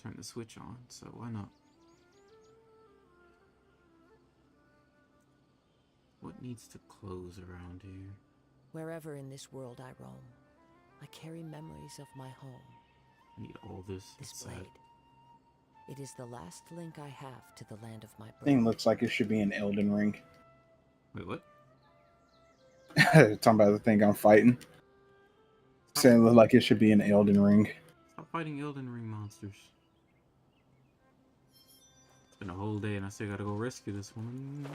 turn the switch on, so why not? What needs to close around here? Wherever in this world I roam, I carry memories of my home. I need all this This inside. blade. It is the last link I have to the land of my birth. Thing looks like it should be an Elden Ring. Wait, what? Talking about the thing I'm fighting. Saying it look like it should be an Elden Ring. Stop fighting Elden Ring monsters. It's been a whole day and I still gotta go rescue this woman.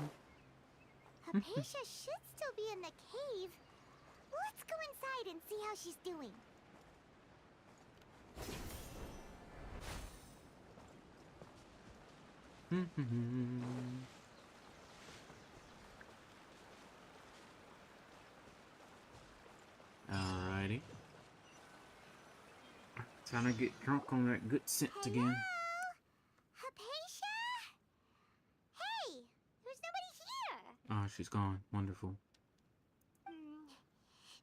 Hypatia should still be in the cave. Let's go inside and see how she's doing. Alrighty. Time to get drunk on that good scent again. Hypatia? Hey, there's nobody here. Oh, she's gone. Wonderful.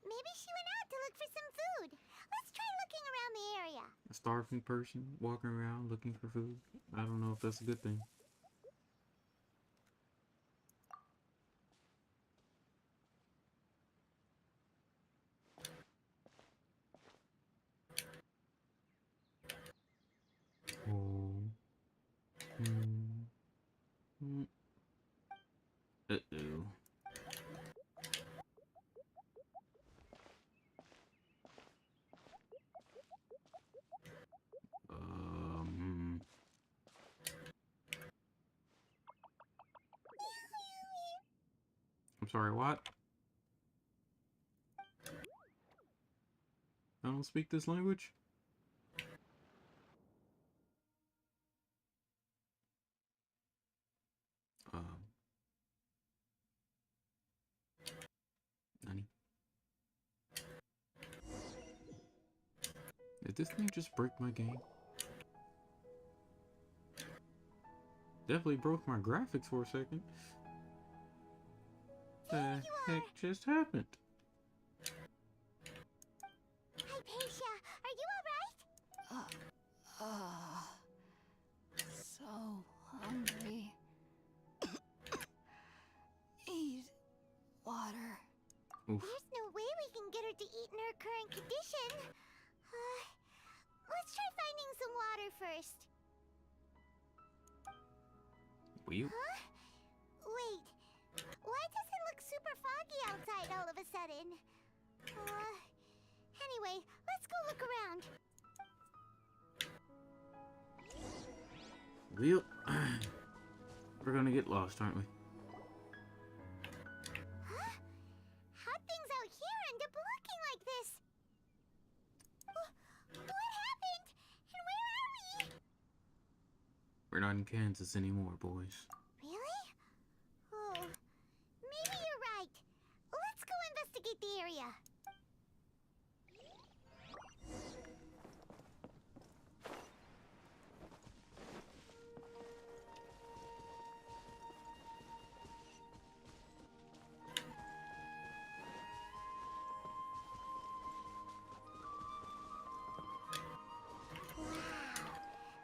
Maybe she went out to look for some food. Let's try looking around the area. A starving person walking around looking for food. I don't know if that's a good thing. Oh. Uh-oh. I'm sorry, what? I don't speak this language? Nani? Did this thing just break my game? Definitely broke my graphics for a second. The heck just happened? Hypatia, are you alright? So hungry. Eat water. Oof. There's no way we can get her to eat in her current condition. Let's try finding some water first. Will? Huh? Wait. Why does it look super foggy outside all of a sudden? Anyway, let's go look around. Well, we're gonna get lost, aren't we? Huh? How'd things out here end up looking like this? What happened? And where are we? We're not in Kansas anymore, boys. Really? Oh, maybe you're right. Let's go investigate the area.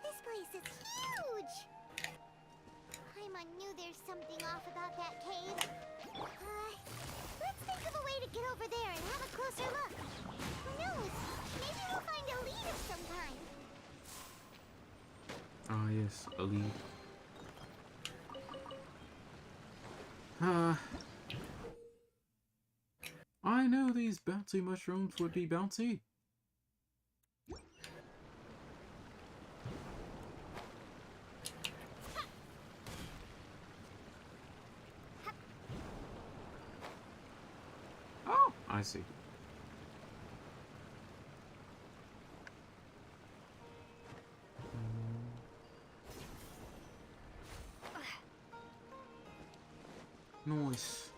This place is huge! Paimon knew there's something off about that cave. Let's think of a way to get over there and have a closer look. Who knows? Maybe we'll find a lead of some kind. Ah, yes, a lead. I knew these bouncy mushrooms would be bouncy. Oh, I see. Nice.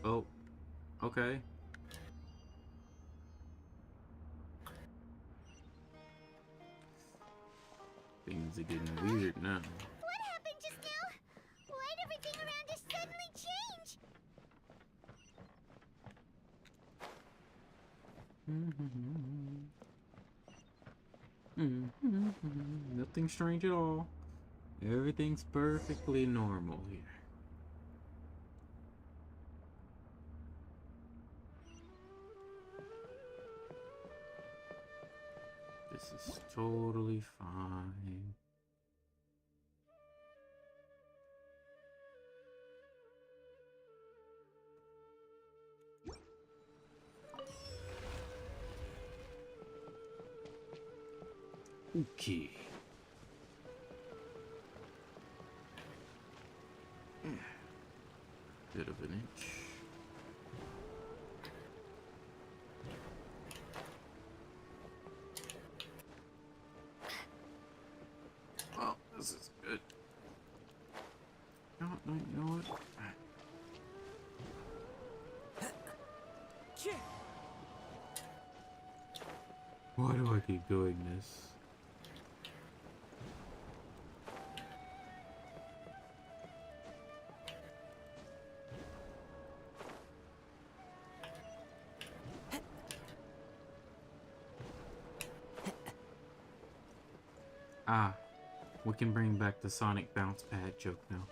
Oh, okay. Things are getting weird now. What happened just now? Why'd everything around us suddenly change? Nothing strange at all. Everything's perfectly normal here. This is totally fine. Okay. Bit of an inch. Oh, this is good. No, no, you know what? Why do I keep doing this? Ah, we can bring back the Sonic bounce pad joke now.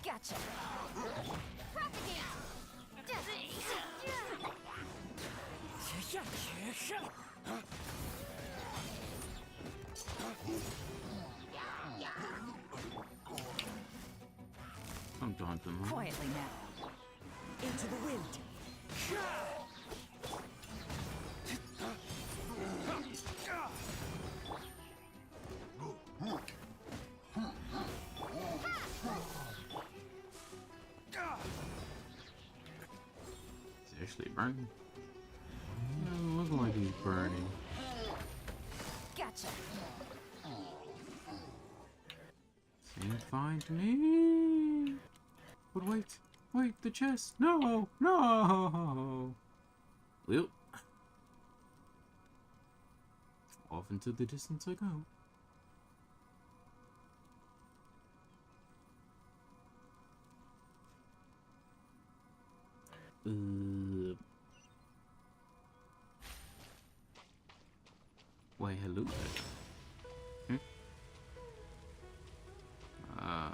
Gotcha. I'm daunting. Quietly now. Into the wind. It's actually burning. Doesn't look like he's burning. Gotcha. Seems fine to me. But wait, the chest. No. Well, off into the distance I go. Why, hello there. I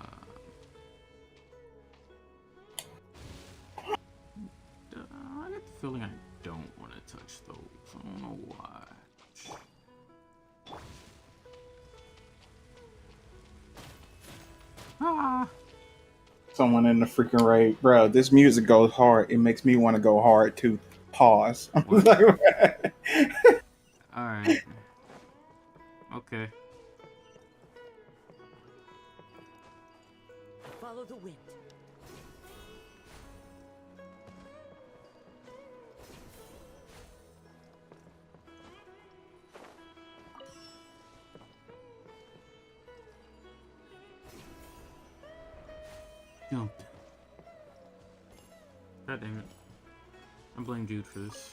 get the feeling I don't want to touch those. I don't know why. Ah! Someone in the freaking raid, bro. This music goes hard. It makes me want to go hard too. Pause. What? Alright. Okay. Follow the wind. Jumped. God damn it. I blame Jude for this.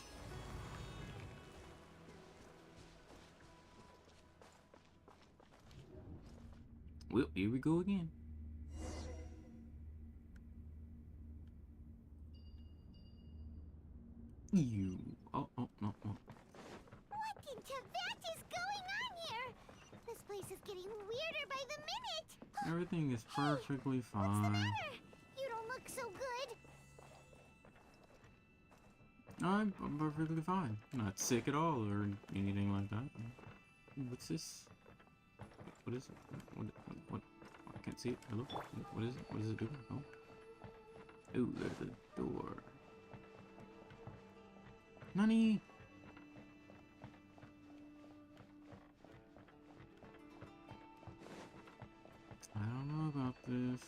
Well, here we go again. You. Oh, no. What in Tibet is going on here? This place is getting weirder by the minute. Everything is perfectly What's the fine. matter? You don't look so good. I'm perfectly fine. I'm not sick at all or anything like that. What's this? What is it? What? I can't see it. Hello? What is it? What does it do? Oh. Ooh, there's a door. Nani? I don't know about this.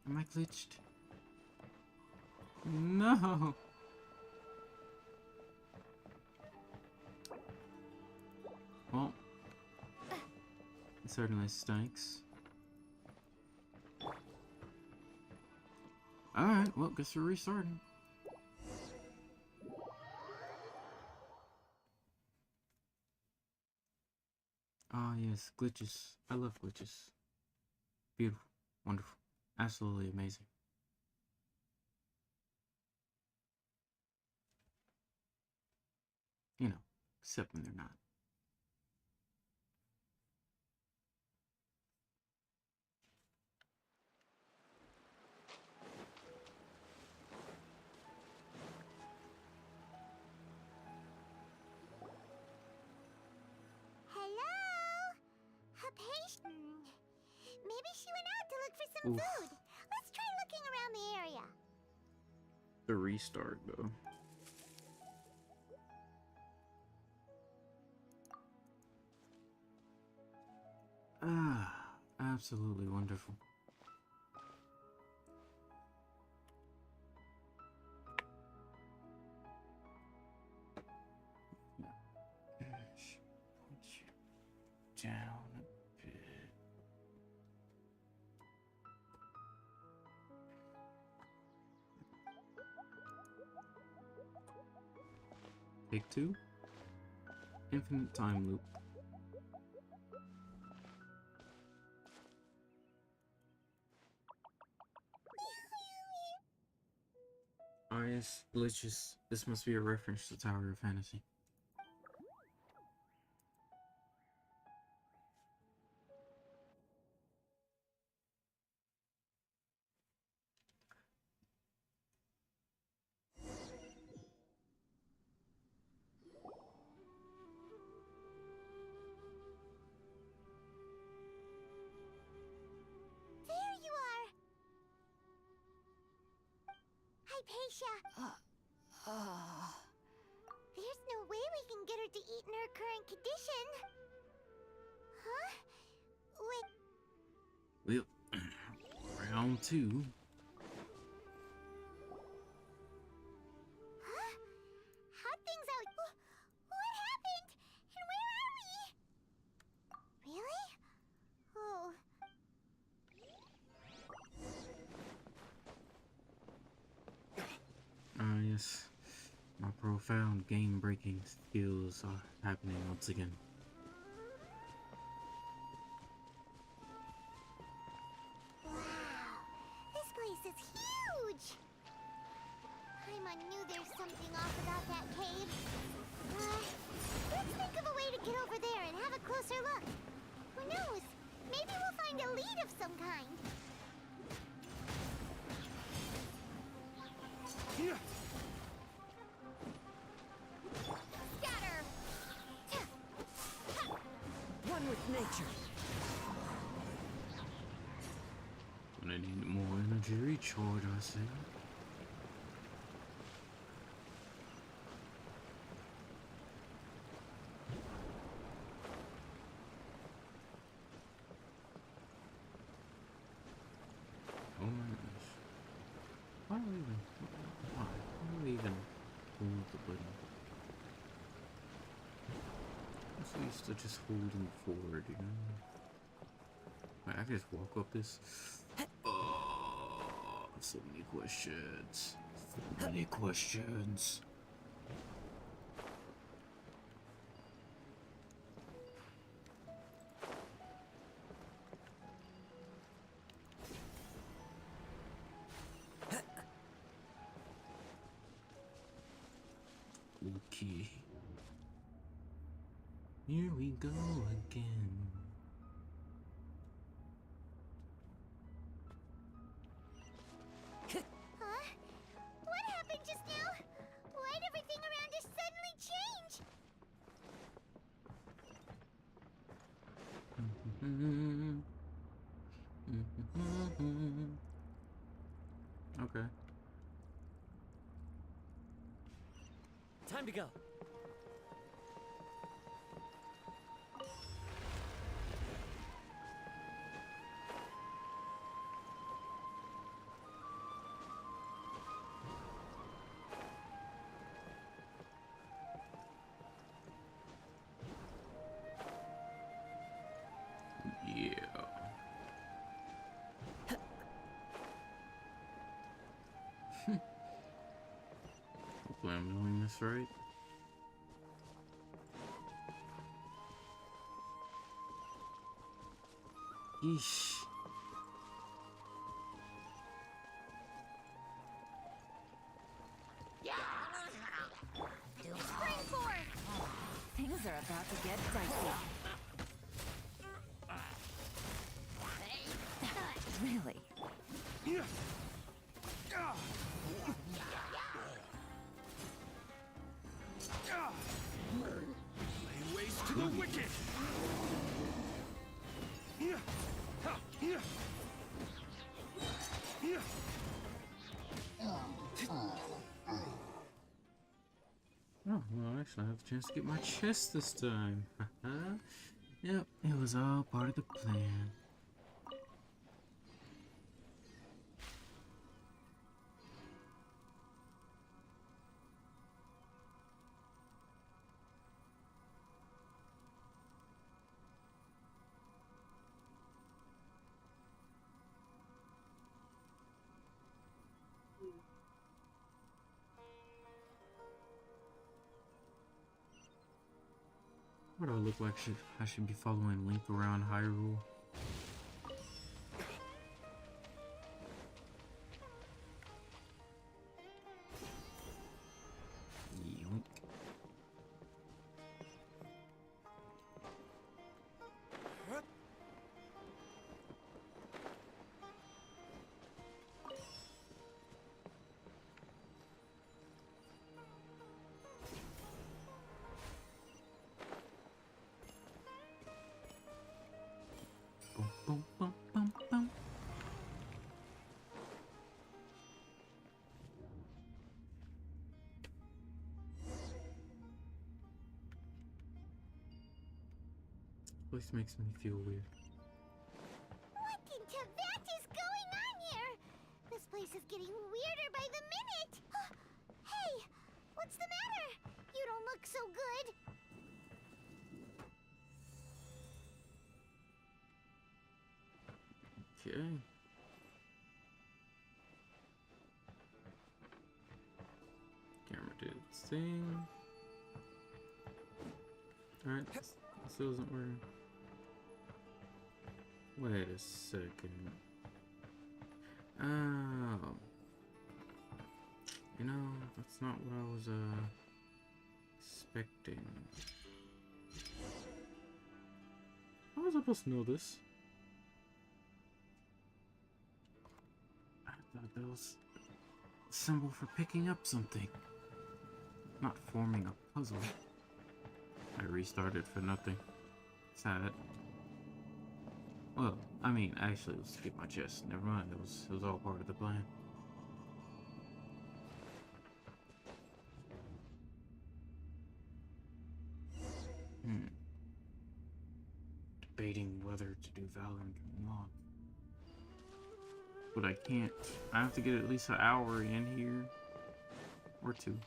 Am I glitched? No! Well, certainly stinks. Alright, well, guess we're restarting. Ah, yes, glitches. I love glitches. Beautiful, wonderful, absolutely amazing. You know, except when they're not. Hello? A patient. Maybe she went out to look for some Oof. food. Let's try looking around the area. The restart, though. Ah, absolutely wonderful. Put you down a bit. Take two. Infinite time loop. Ah, yes, glitches. This must be a reference to Tower of Fantasy. There you are. Hypatia. There's no way we can get her to eat in her current condition. Huh? Wait, Well, round two. huh? How'd things out? What happened? And where are we? Really? Oh. Ah, yes. My profound game-breaking skills are happening once again. Wow. This place is huge. I knew there's something off about that cave. Let's think of a way to get over there and have a closer look. Who knows? Maybe we'll find a lead of some kind. Scatter! One with nature. When I need more energy recharge, I say. Oh my goodness. Why do we even hold the button? I'm so used to just holding forward, you know? Wait, I can just walk up this. Oh, so many questions. So many questions. Okay. Here we go again. Huh? What happened just now? Why'd everything around us suddenly change? Okay. Time to go. this, right? Yeesh. Spring forth! Things are about to get dicey. Really? Lay waste to the wicked! Oh, well, actually, I have a chance to get my chest this time. Yep, it was all part of the plan. What do I look like? I should be following Link around Hyrule. Yoink. Boom, boom, boom, boom, boom. This place makes me feel weird. What in Tibet is going on here? This place is getting weirder by the minute. Hey, what's the matter? You don't look so good. Okay. Camera did its thing. Alright, still isn't working. Wait a second. Oh. You know, that's not what I was, expecting. How was I supposed to know this? I thought that was a symbol for picking up something, not forming a puzzle. I restarted for nothing. Sad. Well, I mean, actually, let's skip my chest. Never mind. It was all part of the plan. Debating whether to do Valorant or not. But I can't. I have to get at least an hour in here. Or two.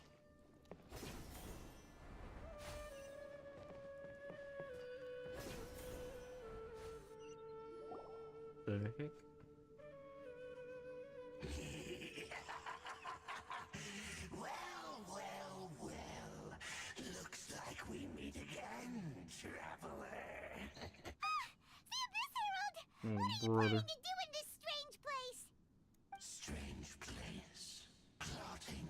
The heck? Well. Looks like we meet again, traveler. The Abyss Herald! Oh, What are you brother. planning to do in this strange place? Strange place. Plotting.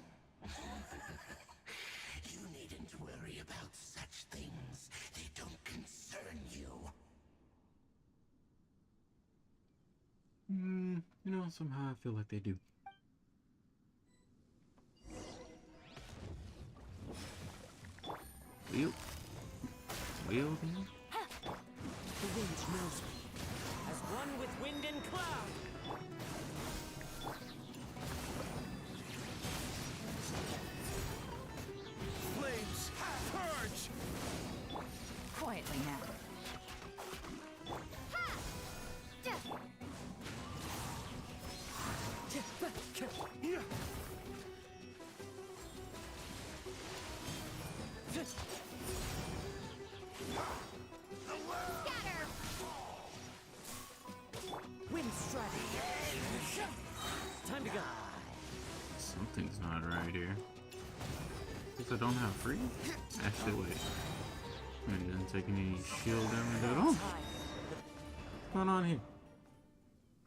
You needn't worry about such things. They don't concern you. You know, somehow I feel like they do. Well, then. The wind knows me, as one with wind and cloud. Flames, purge! Quietly now. Scatter! Wind strike. Time to go. Something's not right here. Guess I don't have free? Actually, wait. I didn't take any shield damage at all. What's going on here?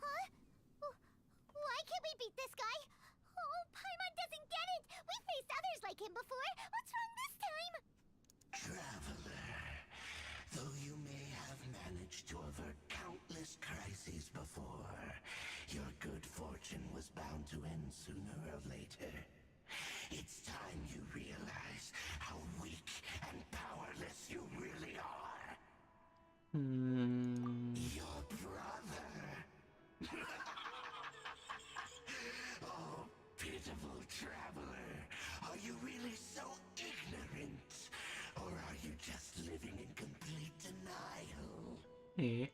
Huh? Why can't we beat this guy? Oh, Paimon doesn't get it! We've faced others like him before! What's wrong this time? Traveler, though you may have managed to avert countless crises before, your good fortune was bound to end sooner or later. It's time you realize how weak and powerless you really are. Your brother. Oh, pitiful traveler. Are you really so ignorant? Or are you just living in complete denial? Hey.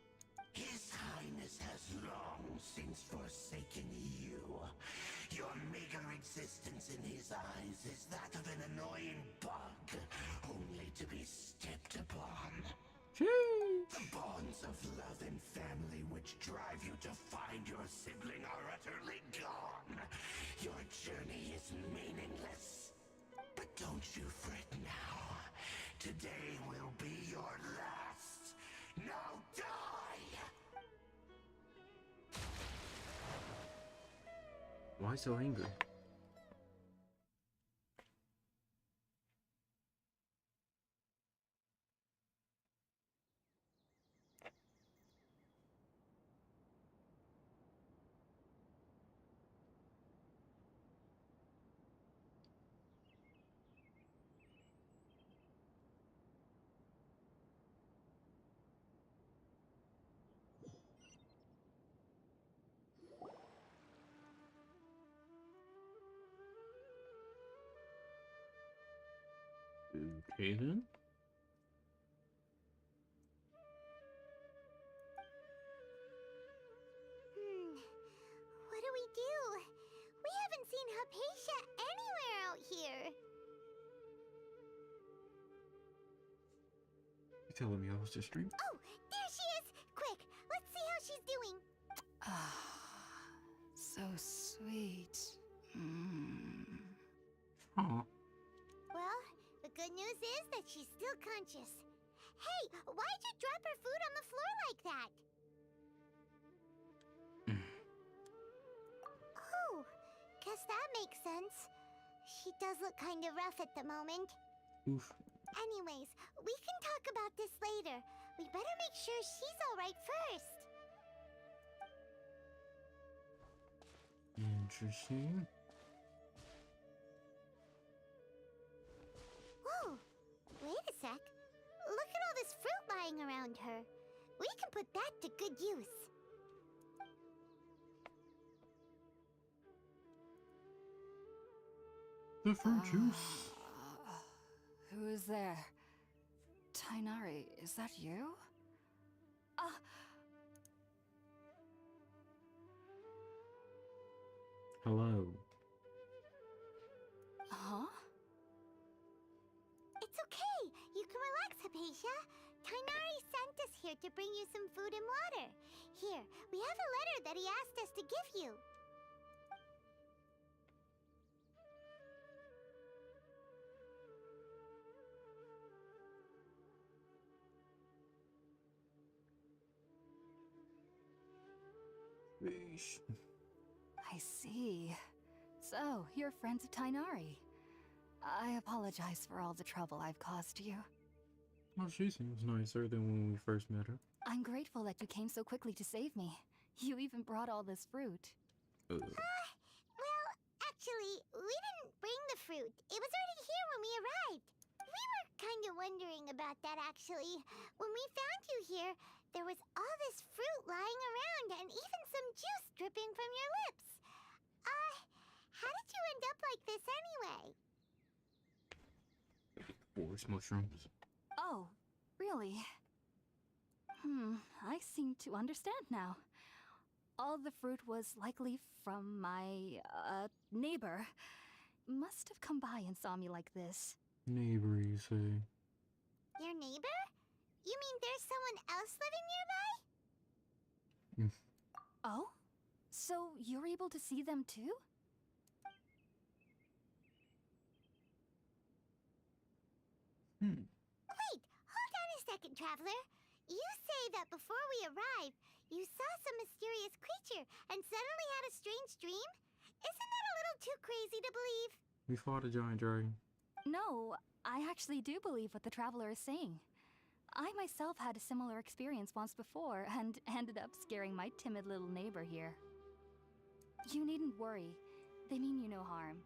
His Highness has long since forsaken you. Your meager existence in his eyes is that of an annoying bug, only to be stepped upon. The bonds of love and family which drive you to find your sibling are utterly gone. Your journey is meaningless. But don't you fret now. Today will be your last. Now die! Why so angry? Okay then. What do we do? We haven't seen Hypatia anywhere out here. You telling me I was just dreaming? Oh, there she is! Quick, let's see how she's doing. So sweet. Mm. Aw. Well, the good news is that she's still conscious. Hey, why'd you drop her food on the floor like that? Oh, guess that makes sense. She does look kind of rough at the moment. Oof. Anyways, we can talk about this later. We better make sure she's alright first. Interesting. Whoa, wait a sec. Look at all this fruit lying around her. We can put that to good use. The fruit juice. Who is there? Tainari, is that you? Hello. Huh? It's okay. You can relax, Hypatia. Tainari sent us here to bring you some food and water. Here, we have a letter that he asked us to give you. Fish. I see. So, you're friends of Tainari. I apologize for all the trouble I've caused you. Well, she seems nicer than when we first met her. I'm grateful that you came so quickly to save me. You even brought all this fruit. Well, actually, we didn't bring the fruit. It was already here when we arrived. We were kind of wondering about that, actually. When we found you here, there was all this fruit lying around and even some juice dripping from your lips. How did you end up like this anyway? Forest mushrooms. Oh, really? I seem to understand now. All the fruit was likely from my, neighbor. Must have come by and saw me like this. Neighbor, you say? Your neighbor? You mean there's someone else living nearby? Oh? So you're able to see them too? Wait, hold on a second, traveler. You say that before we arrived, you saw some mysterious creature and suddenly had a strange dream? Isn't that a little too crazy to believe? We fought a giant dragon. No, I actually do believe what the traveler is saying. I myself had a similar experience once before and ended up scaring my timid little neighbor here. You needn't worry. They mean you no harm.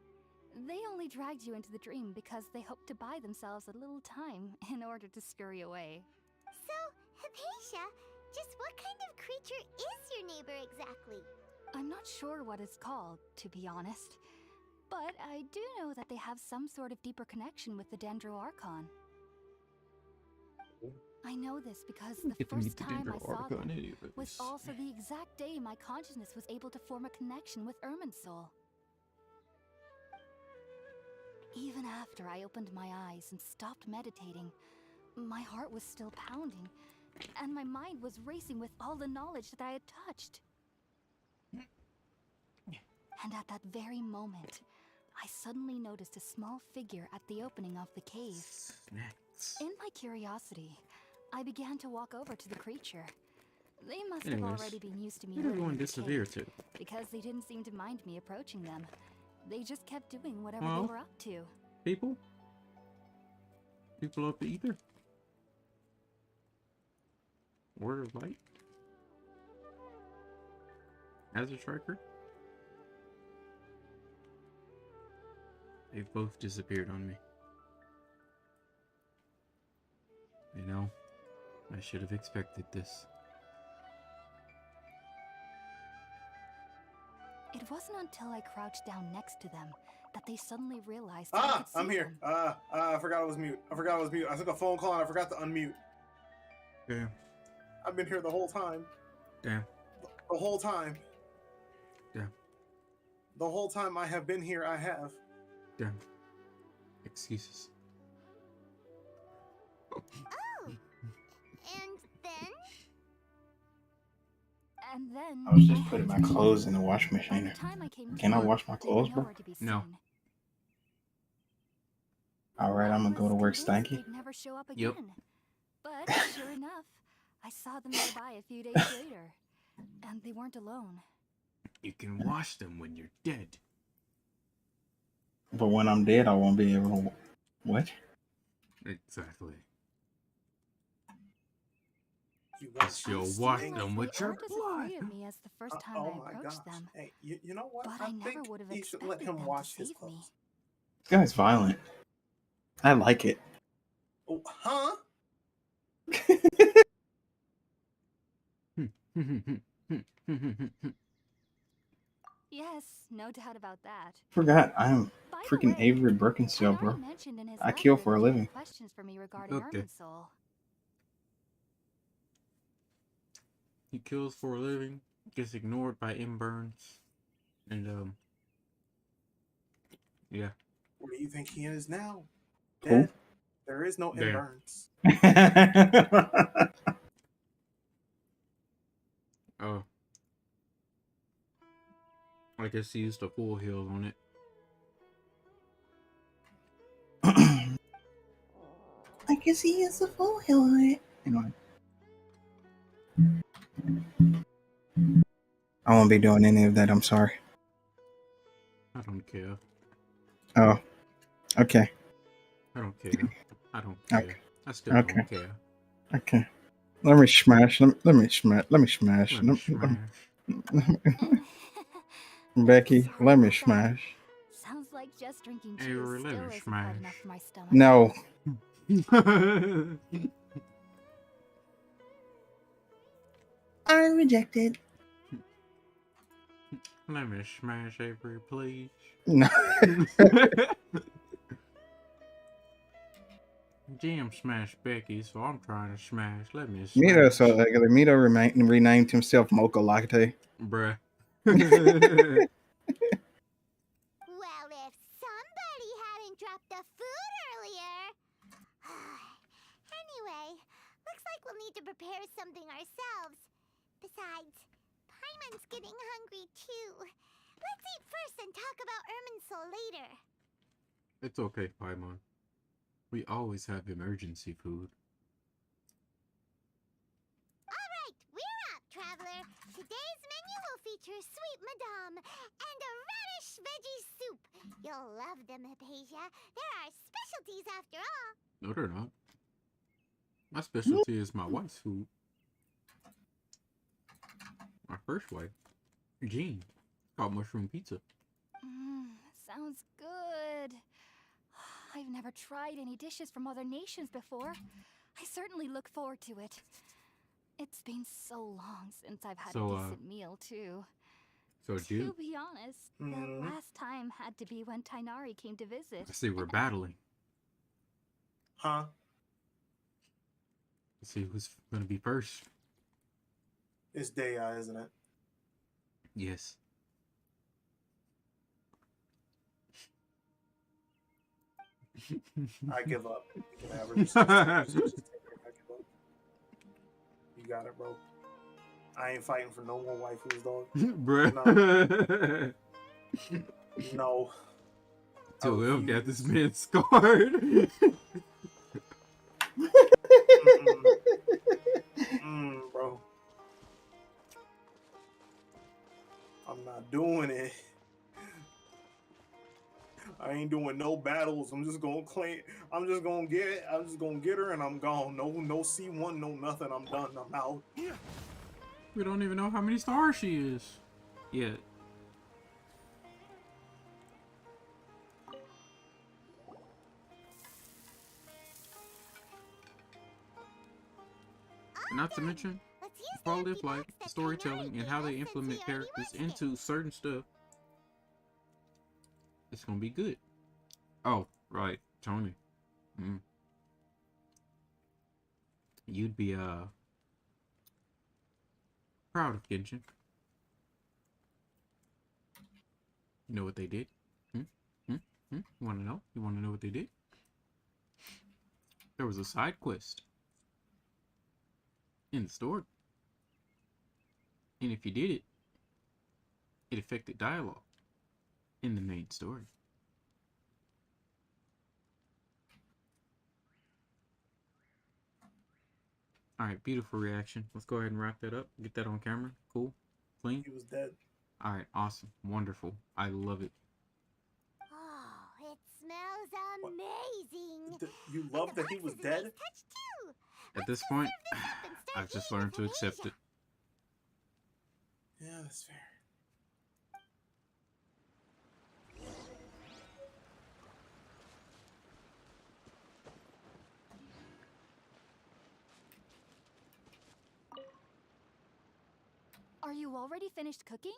They only dragged you into the dream because they hoped to buy themselves a little time in order to scurry away. So, Hypatia, just what kind of creature is your neighbor exactly? I'm not sure what it's called, to be honest. But I do know that they have some sort of deeper connection with the Dendro Archon. I know this because the first time I saw them was also the exact day my consciousness was able to form a connection with Irminsul. Even after I opened my eyes and stopped meditating, my heart was still pounding, and my mind was racing with all the knowledge that I had touched. And at that very moment, I suddenly noticed a small figure at the opening of the cave. Snacks. In my curiosity, I began to walk over to the creature. They must have Anyways, already been used to me Where did living everyone in the disappear cave, to? because they didn't seem to mind me approaching them. They just kept doing whatever Well, they were up to. People? People up either? Word of light? Hazard striker? They both disappeared on me. You know, I should have expected this. It wasn't until I crouched down next to them that they suddenly realized that I could see I'm here. them. I forgot I was mute. I took a phone call and I forgot to unmute. Damn. I've been here the whole time. Damn. The whole time. Damn. The whole time I have been here, I have. Damn. Excuses. Oh! And then? And then I was just had putting to my leave. clothes in the wash By machine. the time I came Can I to, wash my they were clothes, bro? nowhere to be No. seen. Alright, I'm gonna go to work convinced stanky. they'd never show up Yep. again. But sure enough, I saw them nearby a few days later, and they weren't alone. You can wash them when you're dead. But when I'm dead, I won't be able to. What? Exactly. You Yes, want you'll to wash sting? them with They your aren't as blood. afraid of me as the first time Oh I my approached gosh. them. Hey, you know what? But I I never think would have you should let expected him them wash to his save me. clothes. This guy's violent. I like it. Oh, huh? Yes, no doubt about that. Forgot, I'm By the freaking way, Avery Ed Birkensteel, bro. already mentioned in his I kill letter for a that he had living. questions for me regarding Okay. Irminsul. He kills for a living, gets ignored by M. Burns, and yeah. Where do you think he is now? Who? Dead. There is no M. Damn. Burns. Oh. I guess he used a full heal on it. I guess he is a full heal on it. Anyway. I won't be doing any of that, I'm sorry. I don't care. Oh. Okay. I don't care. I don't care. Okay. I still Okay. don't care. Okay. Let me smash. Let me smash. Let me smash. Becky, Sorry let me about that. smash. Sounds like just drinking cheese Avery, let still me isn't smash. quite enough for my stomach. No. I rejected. Let me smash Avery, please. No. Jim smashed Becky, so I'm trying to smash. Let me smash. Mito renamed himself Mocha Latte. Bruh. Well, if somebody hadn't dropped the food earlier. Anyway, looks like we'll need to prepare something ourselves. Besides, Paimon's getting hungry too. Let's eat first and talk about Irminsul later. It's okay, Paimon. We always have emergency food. Alright, we're up, traveler. Today's menu will feature sweet madame and a radish veggie soup. You'll love them, Hypatia. They're our specialties after all. No, they're not. My specialty is my wife's food. My first wife, Jean, called mushroom pizza. Sounds good. I've never tried any dishes from other nations before. I certainly look forward to it. It's been so long since I've had So, a decent meal, too. So, To Jude, be honest, the last time had to be when Tainari came to visit. I see we're and battling. Huh? Let's see who's gonna be first. It's Daya, isn't it? Yes. I give up. You can have her. Just take her. I give up. You got it, bro. I ain't fighting for no more waifus, dog. Bruh. No. So we'll get this man scarred. Bro. I'm not doing it. I ain't doing no battles. I'm just gonna claim. I'm just gonna get her, and I'm gone. No C1, no nothing. I'm done. I'm out. We don't even know how many stars she is yet. Not to mention Let's use the quality empty of life, box that storytelling, Tainari and how gave they us since implement he already characters works into certain stuff. It's gonna be good. Oh, right, Tony. You'd be proud of Genshin. You know what they did? You wanna know? You wanna know what they did? There was a side quest in the story. And if you did it, it affected dialogue in the main story. Alright, beautiful reaction. Let's go ahead and wrap that up. Get that on camera. Cool. Clean. He was dead. Alright, awesome. Wonderful. I love it. Oh, it smells amazing. You love that he was dead? Nice touch too. At this point, I've just learned to accept it. Yeah, that's fair. Are you already finished cooking?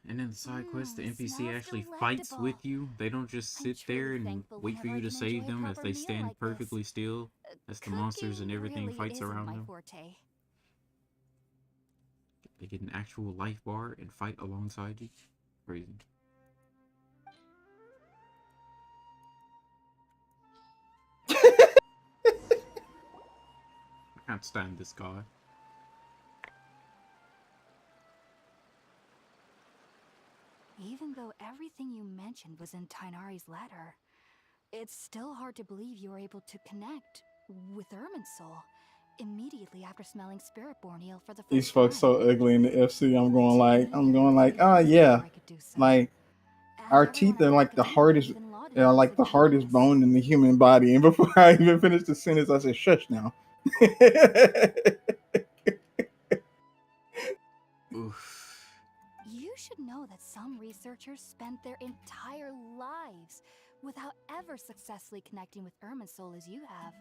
And in the side quest, the NPC smells actually fights delectable. with you. They don't just I'm sit there truly and thankful wait for whenever you I to can enjoy save a them as proper they meal stand like this. perfectly still as the monsters and Cooking everything really fights isn't around my them. forte. They get an actual life bar and fight alongside you. Crazy. I can't stand this guy. Even though everything you mentioned was in Tainari's letter, it's still hard to believe you were able to connect with Irminsul immediately after smelling Spiritborn ale for the first These time. folks so ugly in the FC. I'm going like, oh yeah, like our teeth are like the hardest, bone in the human body. And before I even finished the sentence, I said, "Shush now." Oof. You should know that some researchers spent their entire lives without ever successfully connecting with Irminsul as you have.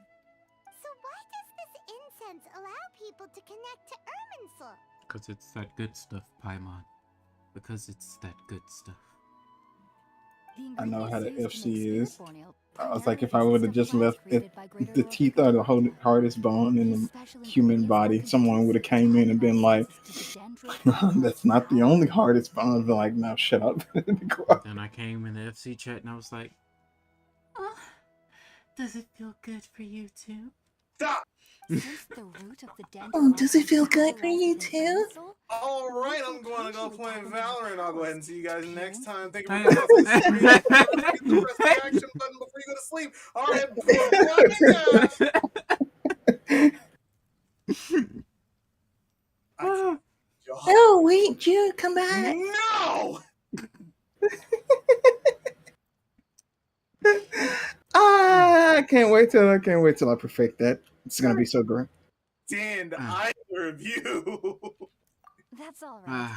So why does this incense allow people to connect to Irminsul? Because it's that good stuff, Paimon. Because it's that good stuff. I know how the Ingredients used to make FC is. Spiritborn ale I was like, if I primarily would have consist just of left plants created by greater the lords of teeth are the Genshin. hardest bone in These the special human ingredients body, often someone would have contain came in and been like, access to the dendrite "That's not the only hardest bone." I'd be like, "No, shut up." Then I came in the FC chat and I was like, oh, does it feel good for you too? Stop! Since the root of the Oh, does it feel good for you dendrite too? All right, I'm going to go play Valorant. I'll go ahead and see you guys next time. Thank you Hey. for coming to the stream. Don't forget to press the action button before you go to sleep. All right, Oh, wait, Jude, come back. no. I can't wait till I perfect that. It's gonna be so great. Stand either of you. That's all right.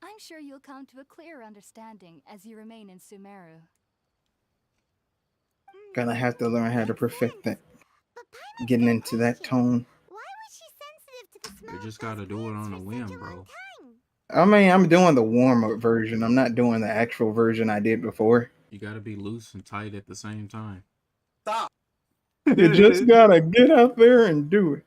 I'm sure you'll come to a clearer understanding as you remain in Sumeru. Gonna have to learn how to perfect that. But Paimon Getting said into that Asia. tone. Why was she sensitive to the smell You of just those gotta do it plants on a for whim, such a bro. long time? I mean, I'm doing the warm-up version. I'm not doing the actual version I did before. You gotta be loose and tight at the same time. Stop. You just gotta get out there and do it.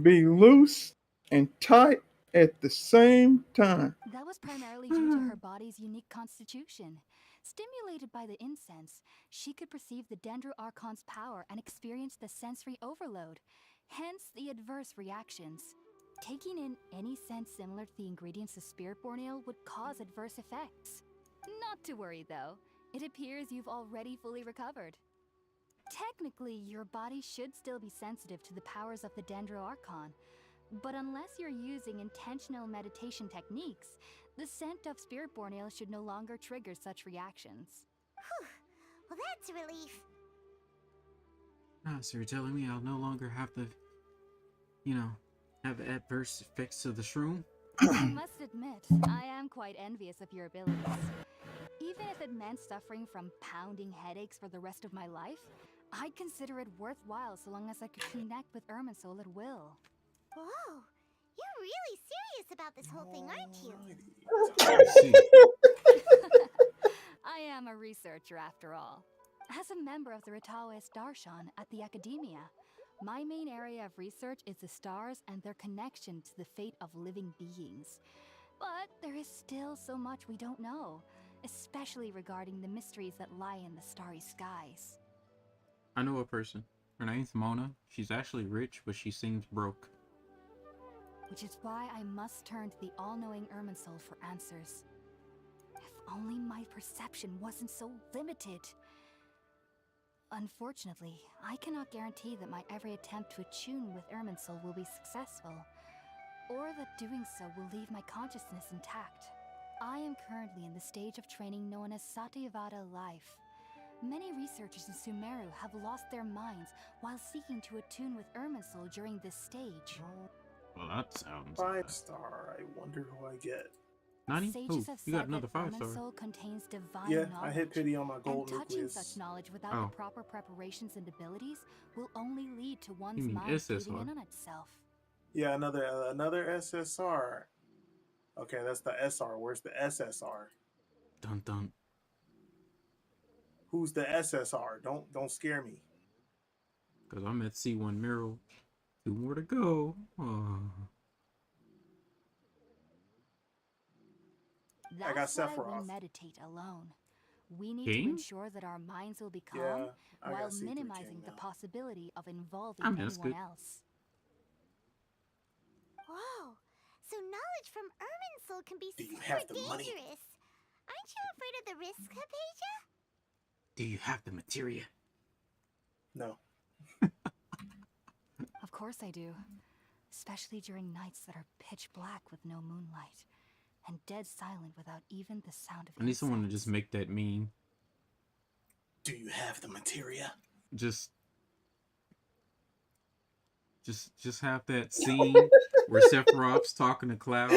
Be loose and tight at the same time. That was primarily due to her body's unique constitution. Stimulated by the incense, she could perceive the Dendro Archon's power and experience the sensory overload, hence the adverse reactions. Taking in any scent similar to the ingredients of Spiritborn Ale would cause adverse effects. Not to worry though, it appears you've already fully recovered. Technically, your body should still be sensitive to the powers of the Dendro Archon, but unless you're using intentional meditation techniques, the scent of Spiritborn Ale should no longer trigger such reactions. Whew. Well, that's a relief. So you're telling me I'll no longer have to, have adverse effects to the shroom? I must admit, I am quite envious of your abilities. Even if it meant suffering from pounding headaches for the rest of my life, I'd consider it worthwhile so long as I could connect with Irminsul at will. Whoa, you're really serious about this whole thing, aren't you? I am a researcher after all. As a member of the Ritaoist Darshan at the Academia, my main area of research is the stars and their connection to the fate of living beings. But there is still so much we don't know, especially regarding the mysteries that lie in the starry skies. I know a person. Her name's Mona. She's actually rich, but she seems broke. Which is why I must turn to the all-knowing Irminsul for answers. If only my perception wasn't so limited. Unfortunately, I cannot guarantee that my every attempt to attune with Irminsul will be successful, or that doing so will leave my consciousness intact. I am currently in the stage of training known as Satyavada life. Many researchers in Sumeru have lost their minds while seeking to attune with Irminsul during this stage. Well, that sounds... 5-star. I wonder who I get. 90? Sages Oh, have you got said another that 5-star. Irminsul contains divine Yeah, knowledge. I hit pity on my And gold touching nucleus. such knowledge without the proper preparations and abilities will only lead to one's mean mind SSR? giving in on itself. Yeah, another SSR. Okay, that's the SR. Where's the SSR? Dun dun. Who's the SSR? Don't scare me. Because I'm at C1 Mural. 2 more to go. Oh. I got That's why Sephiroth. we meditate alone. We need King? to ensure that our minds will be calm Yeah, I while got C3 minimizing King the now. possibility of involving I mean, that's anyone good. else. Whoa, so knowledge from Irminsul can be Do you super have the dangerous. money? Aren't you afraid of the risk, Hypatia? Do you have the materia? No. Of course I do. Especially during nights that are pitch black with no moonlight. And dead silent without even the sound of I need someone to insects. just make that meme. Do you have the materia? Just have that scene where Sephiroth's talking to Cloud,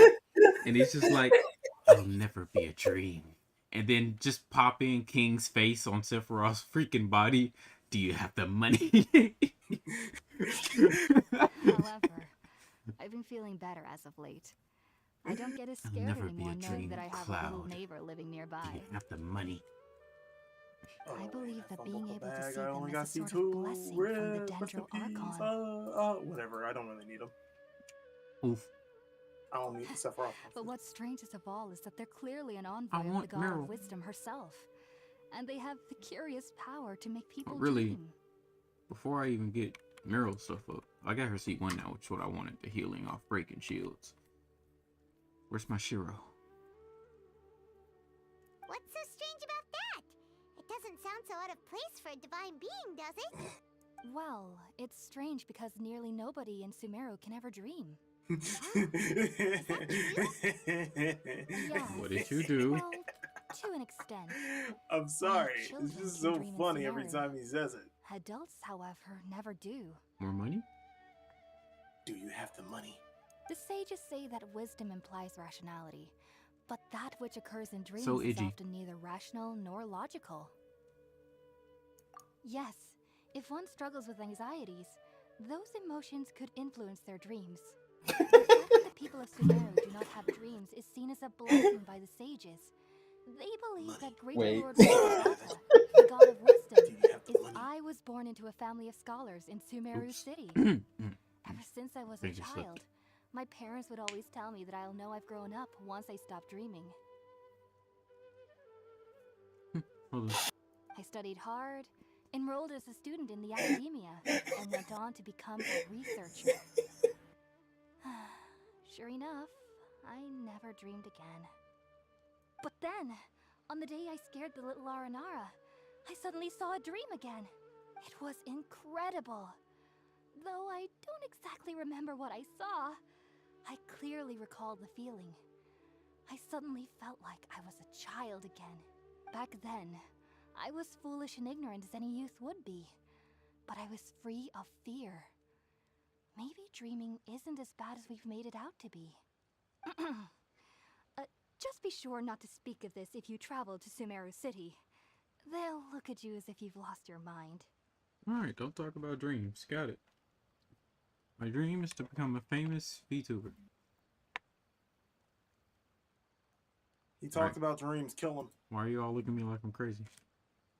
and he's just like, "I'll never be a dream." And then just pop in King's face on Sephiroth's freaking body. Do you have the money? However, I've been feeling better as of late. I don't get as I'll scared never be anymore a knowing dream that I have a little cloud. neighbor living nearby. Do you have the money? I believe that being able to see I them only is got a sort of C2. blessing from the Rest in Dendro peace. Archon. Whatever. I don't really need them. Oof. I don't need the Sephiroth. But what's strangest of all is that they're clearly an envoy I of the want god Meryl. of wisdom herself. And they have the curious power to make people really, dream. Before I even get Meryl's stuff up, I got her C1 now, which is what I wanted, the healing off breaking shields. Where's my Shiro? What's so strange about that? It doesn't sound so out of place for a divine being, does it? Well, it's strange because nearly nobody in Sumeru can ever dream. Yes. What did you do? Well, to an extent. I'm sorry. It's Children just can so dream in funny every Sumeru. time he says it. Adults, however, never do. More money? Do you have the money? The sages say that wisdom implies rationality, but that which occurs in dreams So is edgy. often neither rational nor logical. Yes, if one struggles with anxieties, those emotions could influence their dreams. The fact that the people of Sumeru do not have dreams is seen as a blessing by the sages. They believe that great Wait. Lord Valadir, the god of wisdom, Do you have the is money? I was born into a family of scholars in Sumeru Oops. City. Ever Ever since I was a Finger child, slipped. my parents would always tell me that I'll know I've grown up once I stop dreaming. Hold on. I studied hard, enrolled as a student in the academia, and went on to become a researcher. Sure enough, I never dreamed again. But then, on the day I scared the little Aranara, I suddenly saw a dream again. It was incredible. Though I don't exactly remember what I saw, I clearly recalled the feeling. I suddenly felt like I was a child again. Back then, I was foolish and ignorant as any youth would be, but I was free of fear. Maybe dreaming isn't as bad as we've made it out to be. Just be sure not to speak of this if you travel to Sumeru City. They'll look at you as if you've lost your mind. Alright, don't talk about dreams. Got it. My dream is to become a famous VTuber. He talked Right. about dreams. Kill him. Why are you all looking at me like I'm crazy?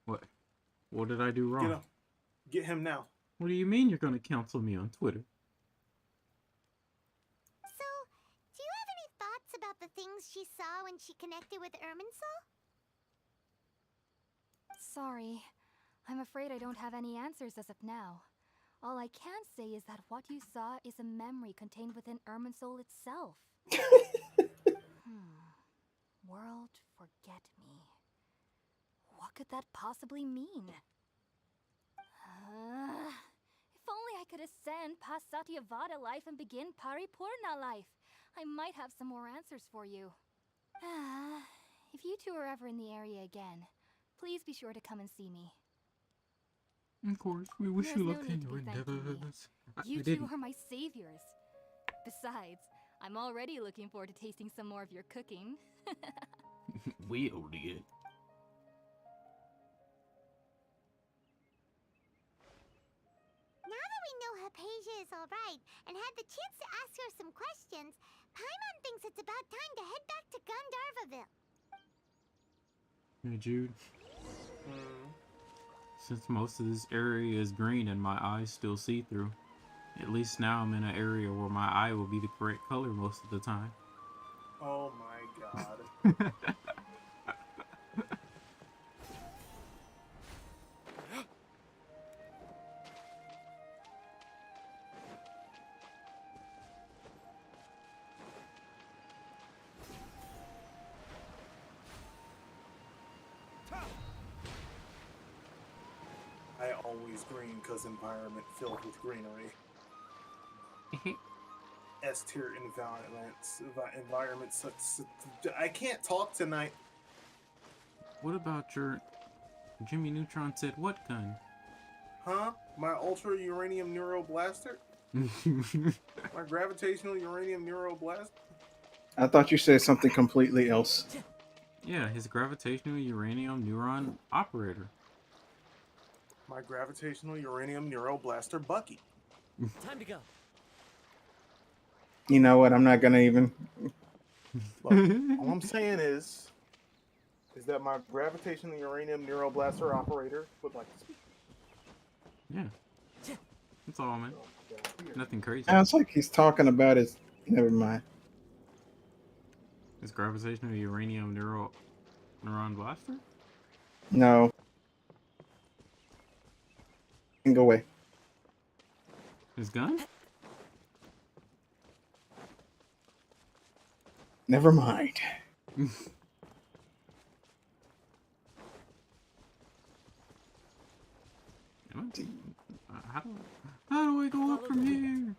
What? What did I do wrong? Get him. Get him now. What do you mean you're gonna counsel me on Twitter? So, do you have any thoughts about the things she saw when she connected with Irminsul? Sorry, I'm afraid I don't have any answers as of now. All I can say is that what you saw is a memory contained within Irminsul itself. World forget me. What could that possibly mean? If only I could ascend past Satyavada life and begin Paripurna life. I might have some more answers for you. If you two are ever in the area again, please be sure to come and see me. Of course, we wish There's you no luck need in to your be thanking me. endeavors. You We two didn't. are my saviors. Besides, I'm already looking forward to tasting some more of your cooking. We did. Now that we know Hypatia is alright and had the chance to ask her some questions, Paimon thinks it's about time to head back to Gandharvaville. Hey, Jude. Since most of this area is green and my eyes still see through, at least now I'm in an area where my eye will be the correct color most of the time. Oh my god. I always green because environment filled with greenery. S tier environment such. I can't talk tonight. What about your Jimmy Neutron said what gun? Huh? My ultra uranium neuroblaster? My gravitational uranium neuroblaster? I thought you said something completely else. Yeah, his gravitational uranium neuron operator. My gravitational uranium neuroblaster Bucky. Time to go. You know what? I'm not gonna even. Look, all I'm saying is that my gravitational uranium neuroblaster operator would like to speak. Yeah. That's all, man. Nothing crazy. Sounds like he's talking about his. Never mind. His gravitational uranium neuron blaster? No. Go away. His gun? Never mind. How do I go up from here?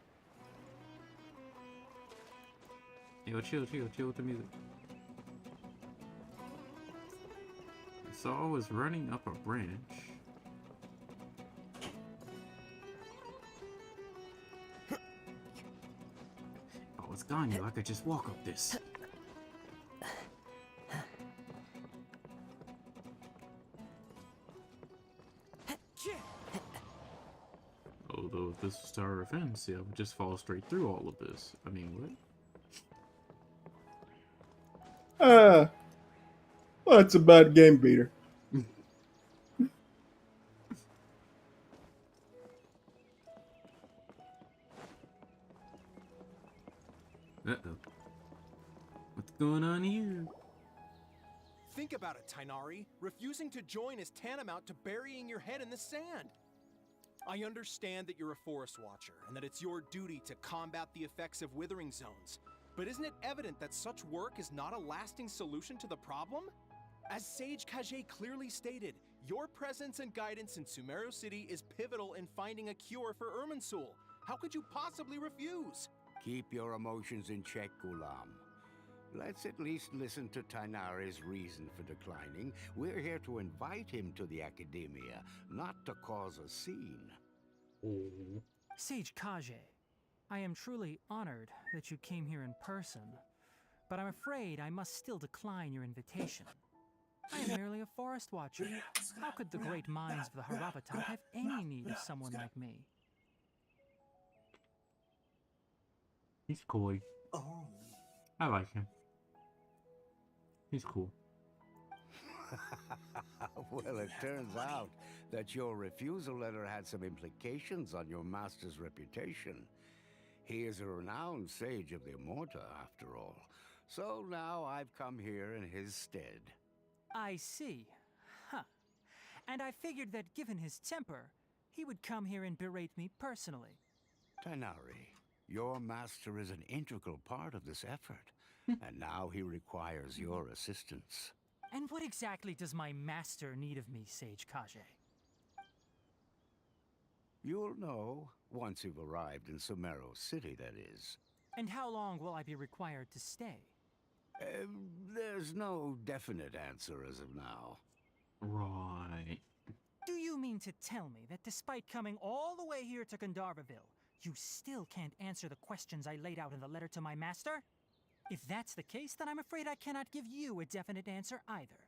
Yo, chill with the music. So I was running up a branch. Oh, it's gone. I could just walk up this. Although if this was Tower Defense, yeah, I would just fall straight through all of this. I mean, what? Well, it's a bad game beater. Uh-oh. What's going on here? Think about it, Tainari. Refusing to join is tantamount to burying your head in the sand. I understand that you're a forest watcher, and that it's your duty to combat the effects of withering zones. But isn't it evident that such work is not a lasting solution to the problem? As Sage Kage clearly stated, your presence and guidance in Sumeru City is pivotal in finding a cure for Irminsul. How could you possibly refuse? Keep your emotions in check, Gulam. Let's at least listen to Tainari's reason for declining. We're here to invite him to the Academia, not to cause a scene. Sage Kage, I am truly honored that you came here in person, but I'm afraid I must still decline your invitation. I am merely a forest watcher. How could the great minds of the Haravatat have any need of someone like me? He's coy. Oh. I like him. He's cool. Well, it turns out that your refusal letter had some implications on your master's reputation. He is a renowned sage of the Immorta, after all. So now I've come here in his stead. I see. Huh. And I figured that given his temper, he would come here and berate me personally. Tainari, your master is an integral part of this effort, and now he requires your assistance. And what exactly does my master need of me, Sage Kage? You'll know once you've arrived in Sumeru City, that is. And how long will I be required to stay? There's no definite answer as of now. Right. Do you mean to tell me that despite coming all the way here to Gandharvaville, you still can't answer the questions I laid out in the letter to my master? If that's the case, then I'm afraid I cannot give you a definite answer either.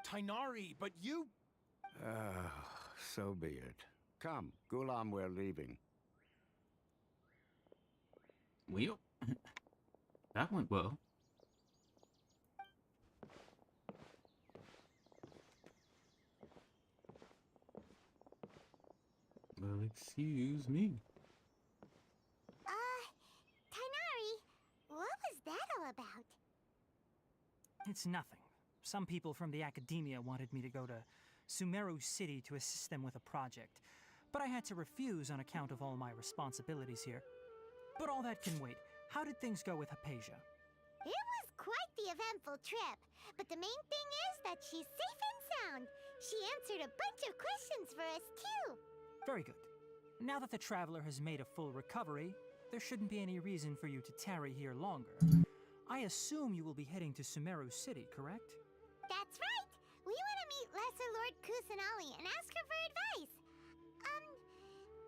Tainari, but you... So be it. Come, Gulam, we're leaving. Well, that went well. Well, excuse me. Tainari, what was that all about? It's nothing. Some people from the Academia wanted me to go to Sumeru City to assist them with a project, but I had to refuse on account of all my responsibilities here. But all that can wait. How did things go with Hypatia? It was quite the eventful trip, but the main thing is that she's safe and sound. She answered a bunch of questions for us, too. Very good. Now that the traveler has made a full recovery, there shouldn't be any reason for you to tarry here longer. I assume you will be heading to Sumeru City, correct? That's right. We want to meet Lesser Lord Kusanali and ask her for advice.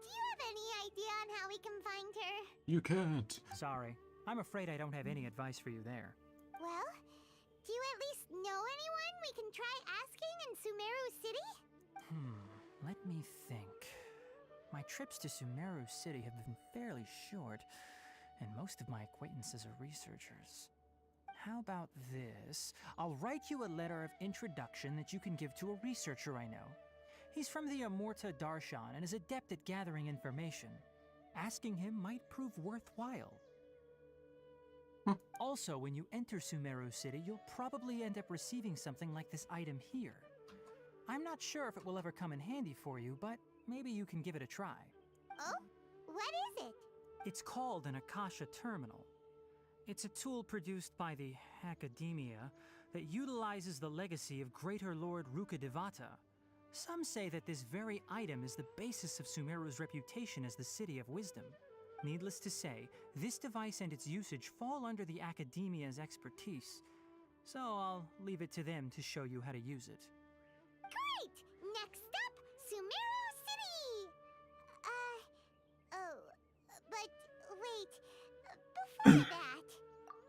Do you have any idea on how we can find her? You can't. Sorry. I'm afraid I don't have any advice for you there. Well, do you at least know anyone we can try asking in Sumeru City? Let me think. My trips to Sumeru City have been fairly short, and most of my acquaintances are researchers. How about this? I'll write you a letter of introduction that you can give to a researcher I know. He's from the Immorta Darshan and is adept at gathering information. Asking him might prove worthwhile. Also, when you enter Sumeru City, you'll probably end up receiving something like this item here. I'm not sure if it will ever come in handy for you, but maybe you can give it a try. Oh? What is it? It's called an Akasha Terminal. It's a tool produced by the Academia that utilizes the legacy of Greater Lord Rukkhadevata. Some say that this very item is the basis of Sumeru's reputation as the City of Wisdom. Needless to say, this device and its usage fall under the Academia's expertise, so I'll leave it to them to show you how to use it. Great! Next up, Sumeru City! But wait, before that,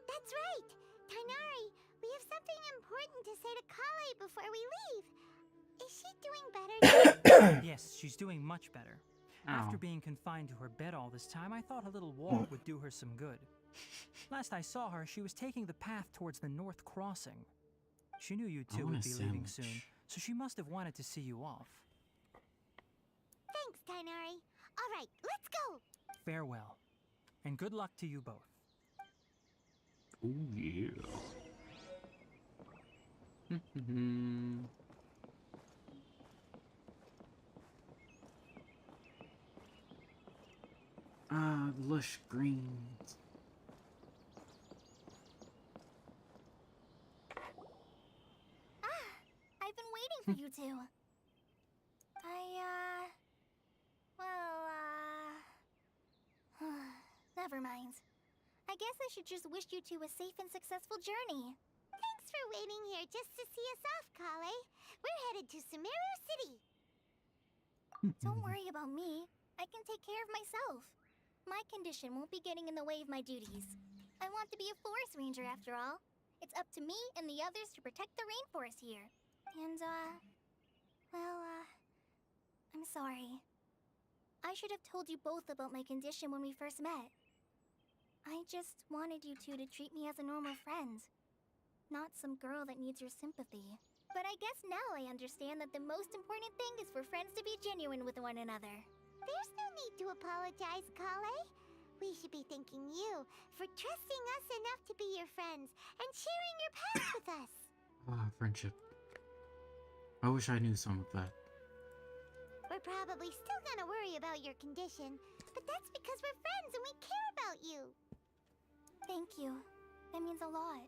that's right! Tainari, we have something important to say to Kale before we leave. Is she doing better now? Yes, she's doing much better. Ow. After being confined to her bed all this time, I thought a little walk would do her some good. Last I saw her, she was taking the path towards the North Crossing. She knew you two want would a be leaving soon, sandwich. so she must have wanted to see you off. Thanks, Tainari. All right, let's go! Farewell, and good luck to you both. Oh yeah. Lush greens. I've been waiting for you two. Never mind. I guess I should just wish you two a safe and successful journey. Thanks for waiting here just to see us off, Kale. We're headed to Sumeru City. Don't worry about me. I can take care of myself. My condition won't be getting in the way of my duties. I want to be a forest ranger after all. It's up to me and the others to protect the rainforest here. And, I'm sorry. I should have told you both about my condition when we first met. I just wanted you two to treat me as a normal friend. Not some girl that needs your sympathy. But I guess now I understand that the most important thing is for friends to be genuine with one another. There's no need to apologize, Kale. We should be thanking you for trusting us enough to be your friends and sharing your past with us. Friendship. I wish I knew some of that. We're probably still gonna worry about your condition, but that's because we're friends and we care about you. Thank you. That means a lot.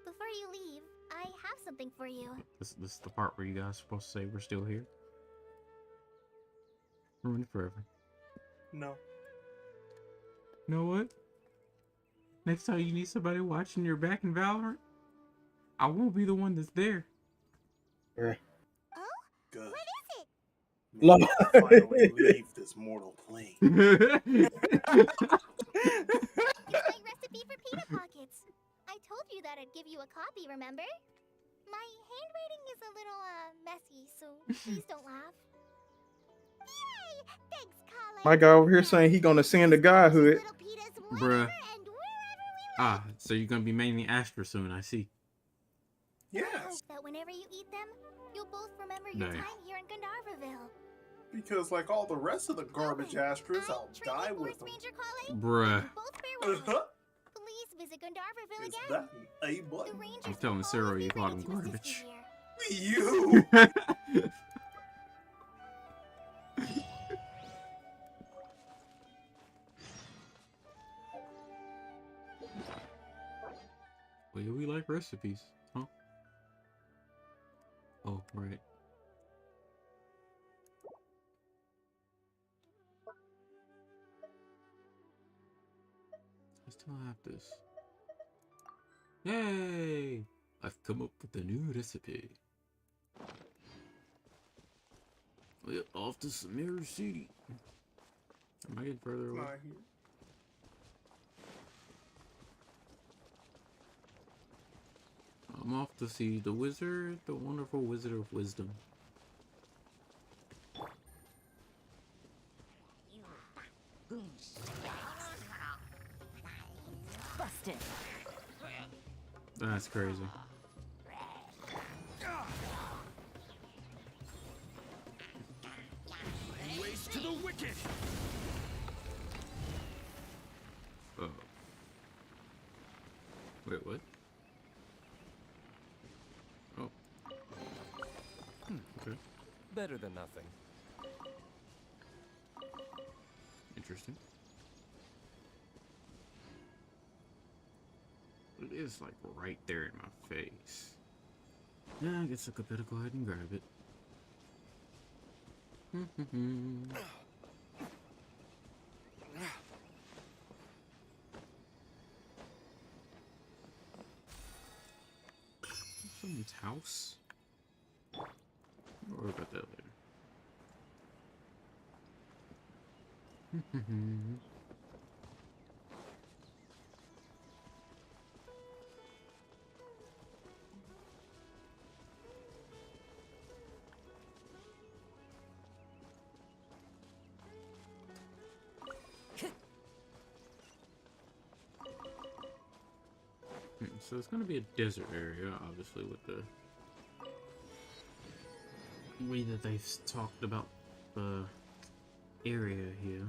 Before you leave, I have something for you. This is the part where you guys are supposed to say we're still here. Ruin it forever. No. You know what? Next time you need somebody watching your back in Valorant, I won't be the one that's there. Yeah. Oh? Good. What is it? Love. Finally leave this mortal plane. It's my recipe for pita pockets. I told you that I'd give you a copy, remember? My handwriting is a little, messy, so please don't laugh. Yay! Thanks, Kale. My guy over here saying he gonna send the godhood. Little pitas Bruh. wherever and wherever we like. So you're gonna be mainly Astra soon, I see. I Yes, hope that whenever you eat them, you'll both remember your Dang. time here in Gandharvaville. because like all the rest of the garbage Astras, I'll die with them. Ranger Kale. Bruh. Both farewell. Uh-huh. Please visit Gandharvaville Is again. that an A The button? Rangers I'm will telling always Sarah be you called ready him to assist garbage. you here. You! Well, we like recipes, huh? Oh, right. I still have this. Yay! I've come up with a new recipe. Well, off to Sumeru City. Am I getting further away? Not here. I'm off to see the wizard, the wonderful wizard of wisdom. Busted. That's crazy. Ways to the wicked! Oh. Wait, what? Oh. Okay. Better than nothing. Interesting. is like right there in my face. Yeah, I guess I could better go ahead and grab it. Someone's house? We'll worry about that later. So it's gonna be a desert area, obviously, with the way that they've talked about the area here.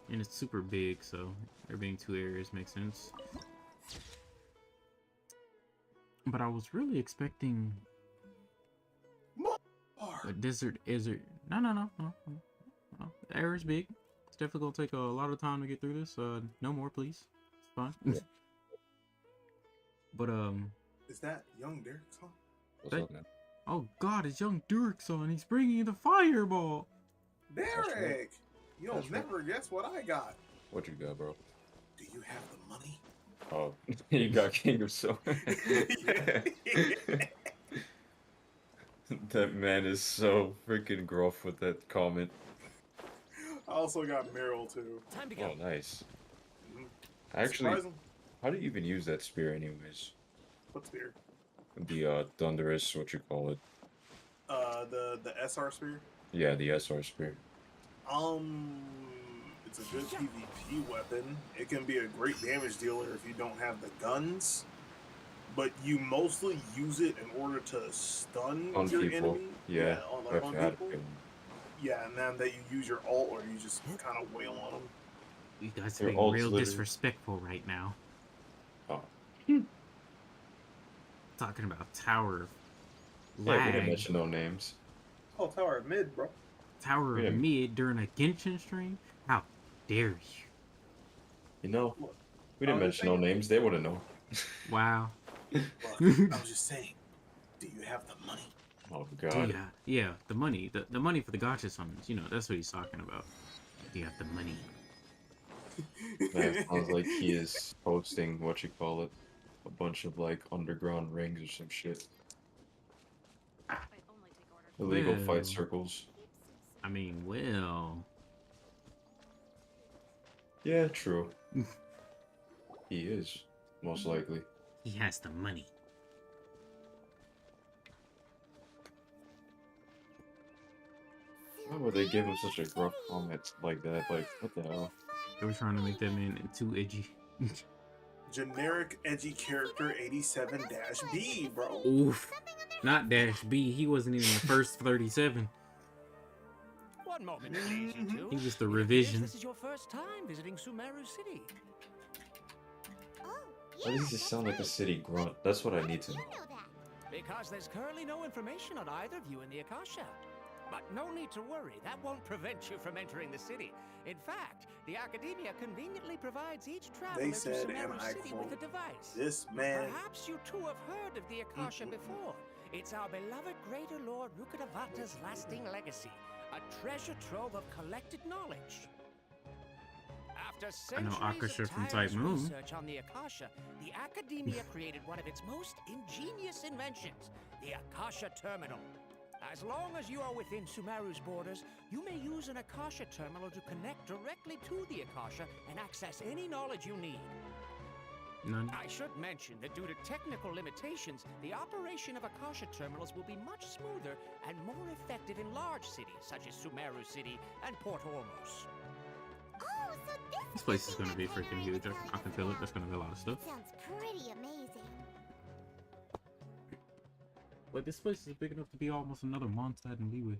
And it's super big, so there being two areas makes sense. But I was really expecting a desert. No. The area's big. It's definitely gonna take a lot of time to get through this. No more, please. It's fine. Yeah. But Is that young Derek's son? What's up, man? oh God, it's young Dirk's on. He's bringing the fireball. Derek! You'll That's right. never guess what I got. What you got, bro? Do you have the money? Oh, you got King of Soul. That man is so freaking gruff with that comment. I also got Meryl too. Time to Oh, nice. Mhm. Actually, Surprising. how do you even use that spear, anyways? What's spear? The thunderous, what you call it? The SR spear. Yeah, the SR spear. It's a good PvP weapon. It can be a great damage dealer if you don't have the guns, but you mostly use it in order to stun On your people. enemy. Yeah, on I've had people. it. Yeah, and then that you use your ult or you just kind of wail on them. You guys are Your being ult's real literally- disrespectful right now. Oh. Talking about tower Yeah, we didn't lag, mention no names. Oh, tower of mid, bro. tower Yeah. of mid during a Genshin stream. How dare you? You know, What? we didn't I was mention no saying- names. They wouldn't know. Wow. Look, I was just saying, do you have the money? Oh God. Yeah, the money, the money for the gotcha summons. You know, that's what he's talking about. Do you have the money? That sounds like he is hosting what you call it, a bunch of like underground rings or some shit. Illegal Well. fight circles. I mean, well, Yeah, true. He is, most likely. he has the money. Why would they give him such a gruff comment like that? Like, what the hell? They were trying to make that man too edgy. Generic edgy character 87-B, bro. Oof. Not Dash B. He wasn't even the first 37. One moment, please, you two. He was the It appears revision. This is your first time visiting Sumeru City. Oh, Why does he just sound like a city grunt? That's what I need to you know. know that. Because there's currently no information on either of you in the Akasha. But no need to worry, that won't prevent you from entering the city. In fact, the Academia conveniently provides each traveler to said, and Sumeru I City quote, with a device. This man. Perhaps you two have heard of the Akasha before. It's our beloved Greater Lord Rukkhadevata's lasting legacy, a treasure trove of collected knowledge. After I know centuries Akasha of from tireless Type Moon. research on the Akasha, the Academia created one of its most ingenious inventions, the Akasha Terminal. As long as you are within Sumeru's borders, you may use an Akasha terminal to connect directly to the Akasha and access any knowledge you need. None. I should mention that due to technical limitations, the operation of Akasha terminals will be much smoother and more effective in large cities such as Sumeru City and Port Ormos. Oh, so This place is gonna be freaking huge. I can feel it. There's gonna be a lot of stuff. Sounds pretty amazing. But this place is big enough to be almost another Mondstadt and Leeway.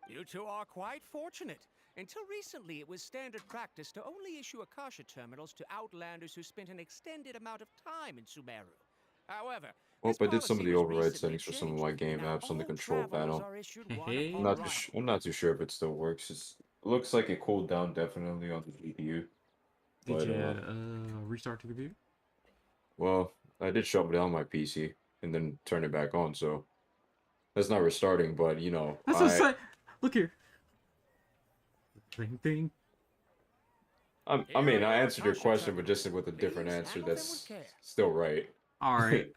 You two are quite fortunate. Until recently, it was standard practice to only issue Akasha terminals to outlanders who spent an extended amount of time in Sumeru. However, Hope this I did some of the policy was override recently settings for some of my changed. game Now apps on the all control travelers panel. are issued one Hey. upon arrival. I'm not too sure if it still works. It looks like it cooled down definitely on the GPU. Did But, you restart the computer? well, I did shut down my PC and then turn it back on, so that's not restarting, but you know, That's what I look here. Same thing. I mean, I answered your question, but just with a different answer that's still right. All right.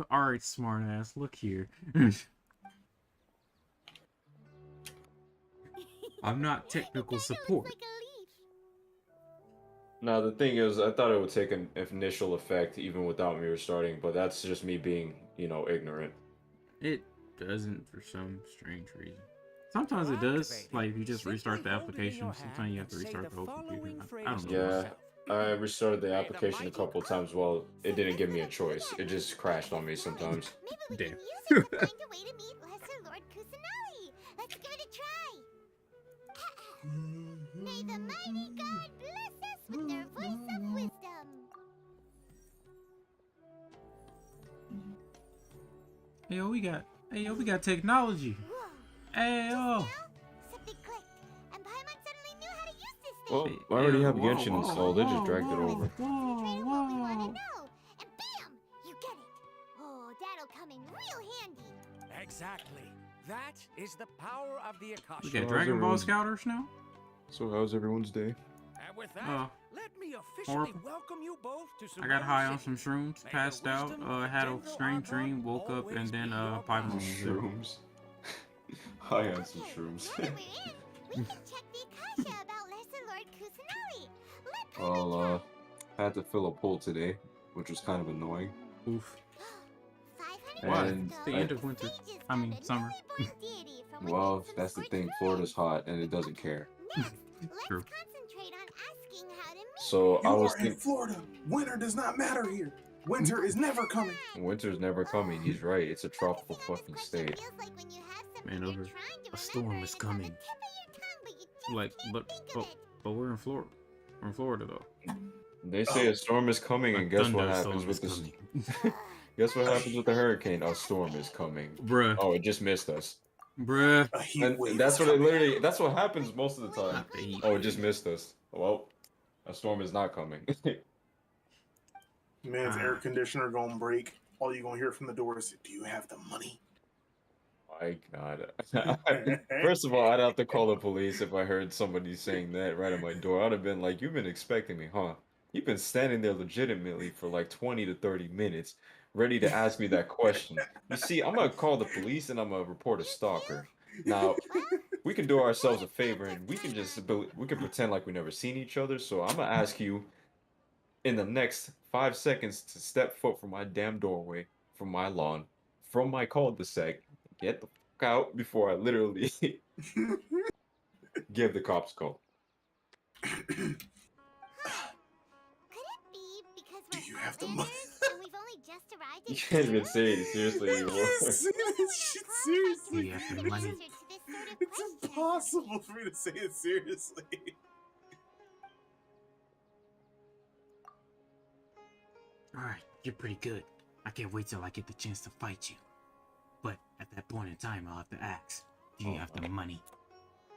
All right, smart ass. Look here. I'm not technical support. Now, the thing is, I thought it would take an initial effect even without me restarting, but that's just me being, you know, ignorant. It doesn't for some strange reason. Sometimes it does. Like, if you just restart the application, sometimes you have to restart the whole computer. I don't know. Yeah, I restarted the application a couple of times. Well, it didn't give me a choice. It just crashed on me sometimes. Damn. Find a way to meet Lesser Lord Kusanagi. Let's give it a try. May the mighty God bless us with their voice of wisdom. Hey yo, we got technology. Hey yo. Something clicked, and Paimon suddenly knew how to use this thing. Well, I already have Whoa, Genshin whoa, installed. I just dragged it whoa, over. Concentrate on what we want to Whoa. know, and bam, you get it. Oh, that'll come in real handy. Exactly. That is the power of the Akasha. We got How's Dragon Ball everyone's- Scouters now? So how's everyone's day? And with that, let me officially Oracle. welcome you both to I got Sumeru high on City. some shrooms, May passed the out, wisdom of had a General strange Argon dream, woke up, always and then be your Paimon guide. was there. Shrooms. High on some Okay, shrooms. now that we're in, we can check the Akasha about Lesser Lord Kusanagi. Let Paimon Well, try. I had to fill a poll today, which was kind of annoying. Oof. 500 Why? years It's ago, the end of winter. sages I mean, found a summer. newly born deity from Well, within some that's the scorched thing. earth. Florida's hot and it doesn't care. Next, let's True. concentrate on asking how to meet. So I You was are in thinking, Florida. Winter does not matter here. Winter is never coming. winter's never coming. He's right. It's a tropical Focusing on fucking this question state. feels like when you have something Man, you're over. trying to A storm remember is and it's on the coming. tip of your tongue, but you just Like, can't but, think but, of it. but we're in Florida. We're in Florida though. They say a storm is coming, and guess what happens thunderstorm with is this? coming. Guess what happens with the hurricane? A storm is coming. Bruh. Oh, it just missed us. Bruh. A heat And wave that's is what it coming. literally. That's what happens most of the time. Not the heat. Oh, it just missed us. Well, a storm is not coming. Man's air conditioner gonna break. All you gonna hear from the door is, "Do you have the money?" My God. First of all, I'd have to call the police if I heard somebody saying that right at my door. I'd have been like, "You've been expecting me, huh? You've been standing there legitimately for like 20 to 30 minutes, ready to ask me that question. You see, I'm gonna call the police and I'm gonna report a stalker. Now, we can do ourselves a favor and we can we can pretend like we never seen each other. So I'm gonna ask you in the next 5 seconds to step foot from my damn doorway, from my lawn, from my cul-de-sac. Get the fuck out before I literally give the cops a call." Could it be because Do we're you have the outlanders money? and we've only just arrived You in can't even Sumeru? say it seriously I anymore. can't say this shit seriously. Yeah, the money. Answer to this sort of It's question. impossible for me to say it seriously. Alright, you're pretty good. I can't wait till I get the chance to fight you. But at that point in time, I'll have to ask, do you have the money?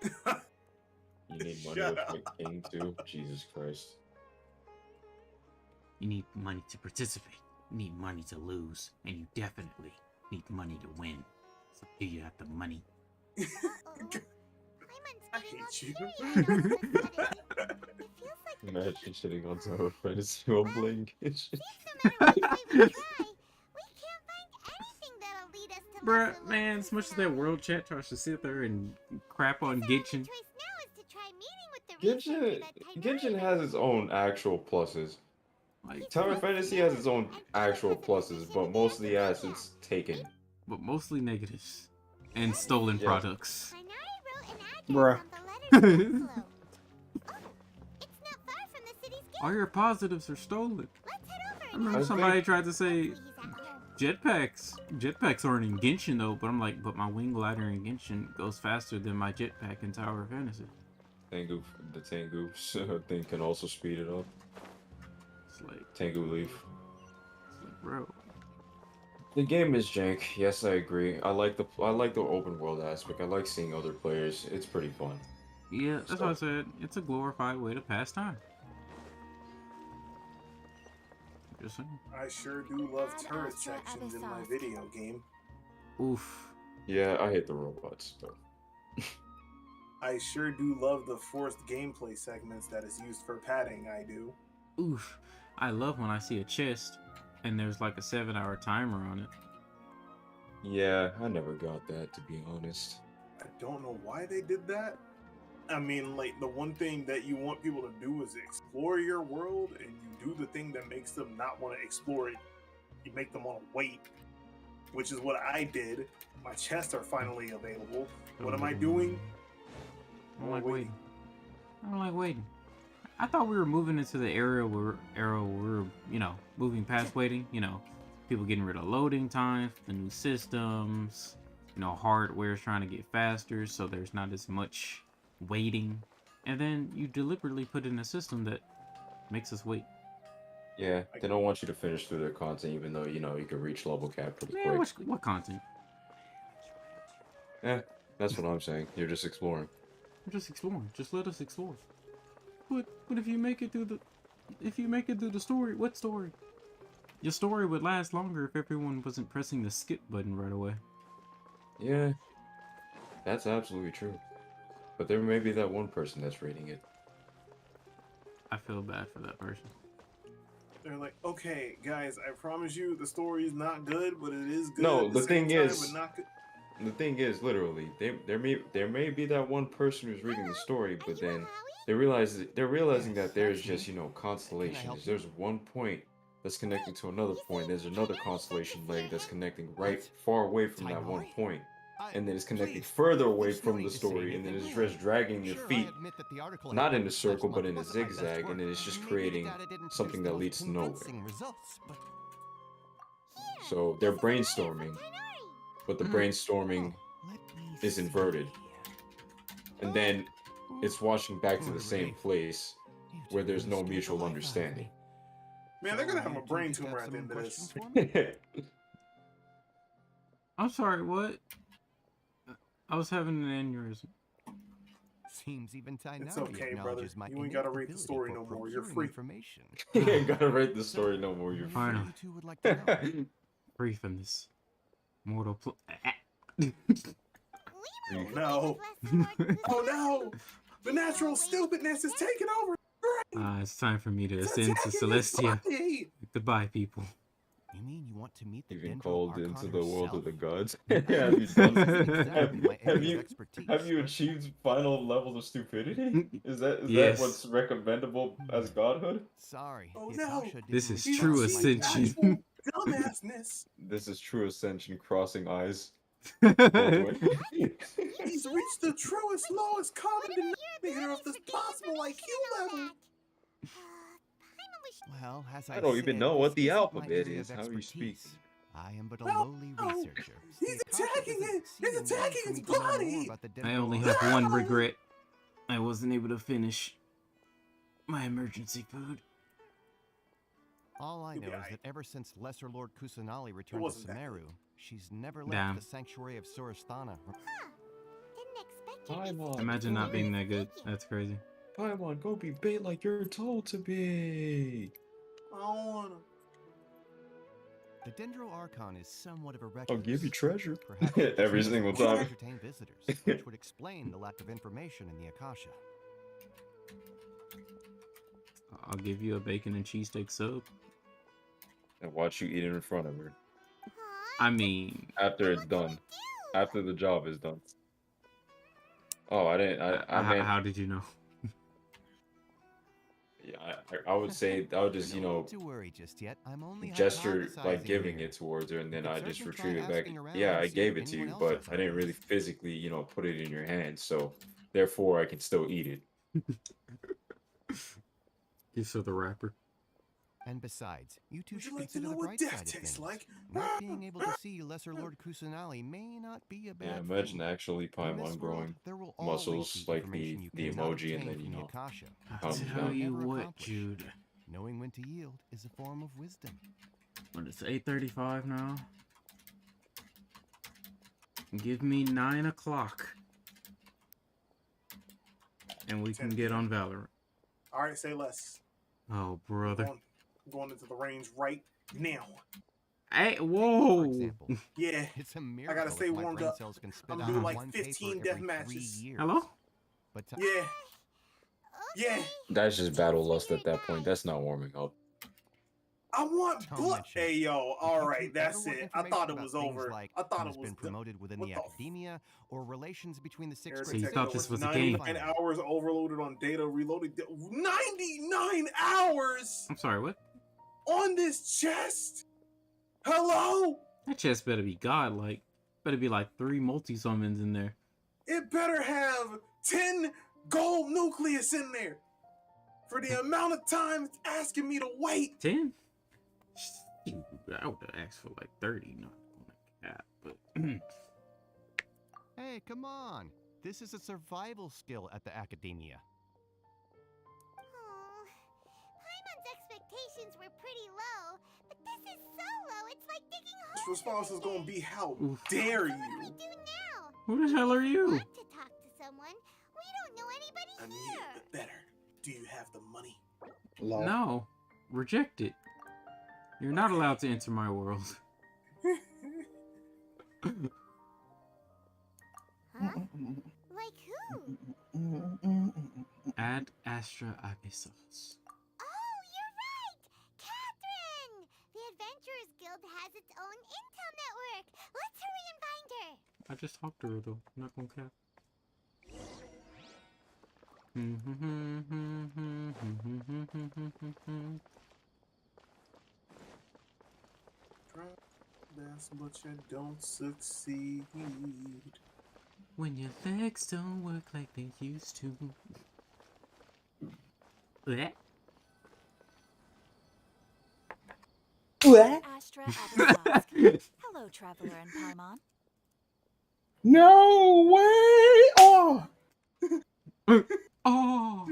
You need money Shut to up. fight King too? Jesus Christ. You need money to participate. You need money to lose. And you definitely need money to win. So do you have the money? I hate you. Imagine sitting on top of Fantasy while playing Genshin. Bruh, man, as much as that world chat tries to sit there and crap on Genshin. Genshin has its own actual pluses. Like, Tower Fantasy has its own actual pluses, but most of the assets taken. but mostly negatives. And stolen Yeah. products. Bruh. All your positives are stolen. I remember I somebody think- tried to say jetpacks. Jetpacks aren't in Genshin though, but I'm like, but my wing glider in Genshin goes faster than my jetpack in Tower of Fantasy. Tengu, the Tengu thing can also speed it up. It's like, Tengu Leaf. bro. The game is jank. Yes, I agree. I like the open world aspect. I like seeing other players. It's pretty fun. Yeah, that's what I said. It's a glorified way to pass time. Just saying. I sure do love Add turret extra sections other in my sauce. video game. Oof. Yeah, I hate the robots, but I sure do love the forced gameplay segments that is used for padding, I do. Oof. I love when I see a chest and there's like a 7-hour timer on it. yeah, I never got that, to be honest. I don't know why they did that. I mean, like, the one thing that you want people to do is explore your world, and you do the thing that makes them not want to explore it. You make them want to wait, which is what I did. My chests are finally available. What am I doing? I don't like waiting. I don't like waiting. I thought we were moving into the era where we're, you know, moving past waiting. You know, people getting rid of loading times, the new systems. You know, hardware is trying to get faster, so there's not as much waiting. And then you deliberately put in a system that makes us wait. Yeah, they don't want you to finish through their content, even though, you know, you can reach level cap pretty Man, quick. what content? Eh, that's what I'm saying. You're just exploring. We're just exploring. Just let us explore. But if you make it through the story, what story? Your story would last longer if everyone wasn't pressing the skip button right away. Yeah, that's absolutely true. But there may be that one person that's reading it. I feel bad for that person. They're like, okay, guys, I promise you the story is not good, but it is good. No, at the same thing time, is- but not good. The thing is, literally, there may be that one person who's reading the story, but then they're realizing that there's just, you know, constellations. There's one point that's connecting to another point. There's another constellation leg that's connecting right far away from that one point. And then it's connecting further away from the story, and then it's just dragging your feet, not in a circle, but in a zigzag, and then it's just creating something that leads to nowhere. So they're brainstorming, but the brainstorming is inverted. And then it's washing back to the same place where there's no mutual understanding. Man, they're gonna have a brain tumor at the end of this. I'm sorry, what? I was having an aneurysm. Seems even It's okay, brother. You ain't gotta read the story no more. You're free. You ain't gotta write the story no more. You're Finally. free. Free from this mortal Oh no! Oh no! The natural stupidness is taking over. It's time for me to ascend to attacking Celestia. his body! Goodbye, people. You mean you want to meet the You've been Dendro called Archon into the world of herself? the gods. Have you done exactly my area of expertise. have you achieved final levels of stupidity? Is that Yes. what's recommendable as godhood? Sorry. Oh the no. Akasha This didn't is reach true out to my ascension. body. Dumbassness. This is true ascension, crossing eyes. All the way. He's reached the truest, lowest common denominator of this possible IQ level. Well, as I I don't even said, know what this the isn't my alphabet area is. of How you speak? expertise. I am but a Oh, lowly oh, researcher. he's The Akasha attacking doesn't it! see He's a way attacking for his me to know more body! about the I Dendro only Archon. have one regret. I wasn't able to finish my emergency food. All I You'll be know is aight. that ever since Lesser Lord Kusanali returned to wasn't that Sumeru, she's never left Damn. the sanctuary of Surasthana. Paimon, Imagine not being that good. That's crazy. Paimon, go be bait like you're told to be. I don't wanna. The Dendro Archon is somewhat of a recluse. I'll give you treasure. Perhaps it Every chooses single to time. entertain visitors, which would explain the lack of information in the Akasha. I'll give you a bacon and cheesesteak sub. And watch you eat it in front of her. I mean, After it's done. After the job is done. Oh, I didn't. I meant. how did you know? Yeah, I would say I would just, you No know, need to worry just yet. I'm only gesture like hypothesizing giving here. it towards her, and then You I could just certainly retrieve try it back. asking around Yeah, and I see gave if it to anyone you, else but has I didn't really ideas. physically, you know, put it in your hand. So therefore, I can still eat it. Gives her the wrapper. And besides, you two Would should you like to consider know the what bright death side of tastes things. like? Not being able to see Lesser Lord Kusanali may not be a bad Yeah, thing. imagine actually In this Paimon world, growing there will always muscles be like information you the cannot emoji, and obtain then, you from the know, Akasha. I'll comes tell down. you Never what, accomplish. Jude. Knowing when to yield is a form of wisdom. When it's 8:35 now. Give me 9 o'clock. And we can get on Valorant. Alright, say less. Oh, brother. Go on. going into the range right now. Hey, For whoa. example, Yeah, it's a I miracle gotta stay if my warmed brain up. cells can spit I'm out doing like one 15 paper death every 3 matches. years. Hello? But Yeah, yeah. That's just battle lust Figure at it that point. out. That's not warming up. I want Don't blood. mention Hey, it. yo, If all you right, two ever that's want it. I thought information it about was things over. like I thought who's it was been promoted within what the the academia or relations between the 6th Heretic So you grade thought Techno this was was a game? 99 hours overloaded on data reloaded. 99 hours I'm sorry, what? on this chest? Hello? That chest better be godlike. Better be like 3 multi-summons in there. It better have 10 gold nucleus in there for the amount of time it's asking me to wait. 10? Shoot, I would have asked for like 30, not like that, but... hey, come on. This is a survival skill at the academia. Oh, Paimon's expectations were pretty low, but this is so low, it's like digging holes. This response is gonna be, how Oof. dare So what do we you? do now? Who the hell are If we you? want to talk to someone, we don't know anybody I need here. it better. Do you have the money? Lol. No. Reject it. You're not allowed to enter my world. Huh? Like who? Ad Astra Abyssos. Oh, you're right! Catherine! The Adventurers Guild has its own intel network. Let's hurry and find her. I just talked to her though. I'm not gonna cap. Try best, but you don't succeed. When your legs don't work like they used to. Blech. Astra Abyssos. Hello, traveler in Paimon. No way! Oh! Oh!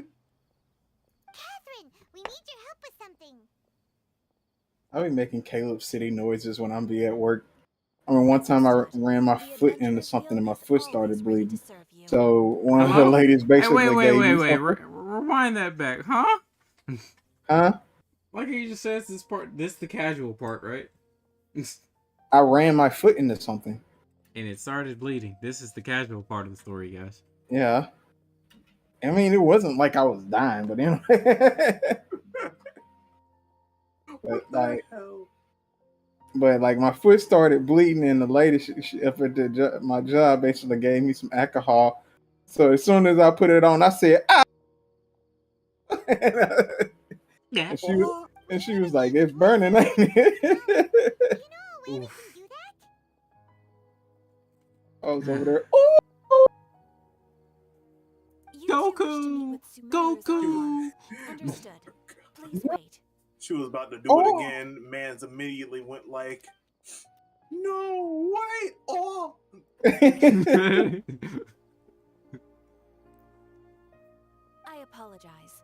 Catherine, we need your help with something. I be making Caleb City noises when I'm be at work. I mean, one time I ran my foot into something and my foot started bleeding. So one of the ladies basically gave me something. Rewind that back, huh? Huh? Like you just says this part, this the casual part, right? I ran my foot into something. And it started bleeding. This is the casual part of the story, guys. Yeah. I mean, it wasn't like I was dying, but anyway. But like my foot started bleeding, and the lady up at my job basically gave me some alcohol. So as soon as I put it on, I said, "Ah!" Yeah. And she was like, "It's burning, ain't it?" Oof. I was over there. Oh! Goku! Goku! Understood. Please wait. She was about to do it again. Mans immediately went like, "No, wait, oh!" I apologize,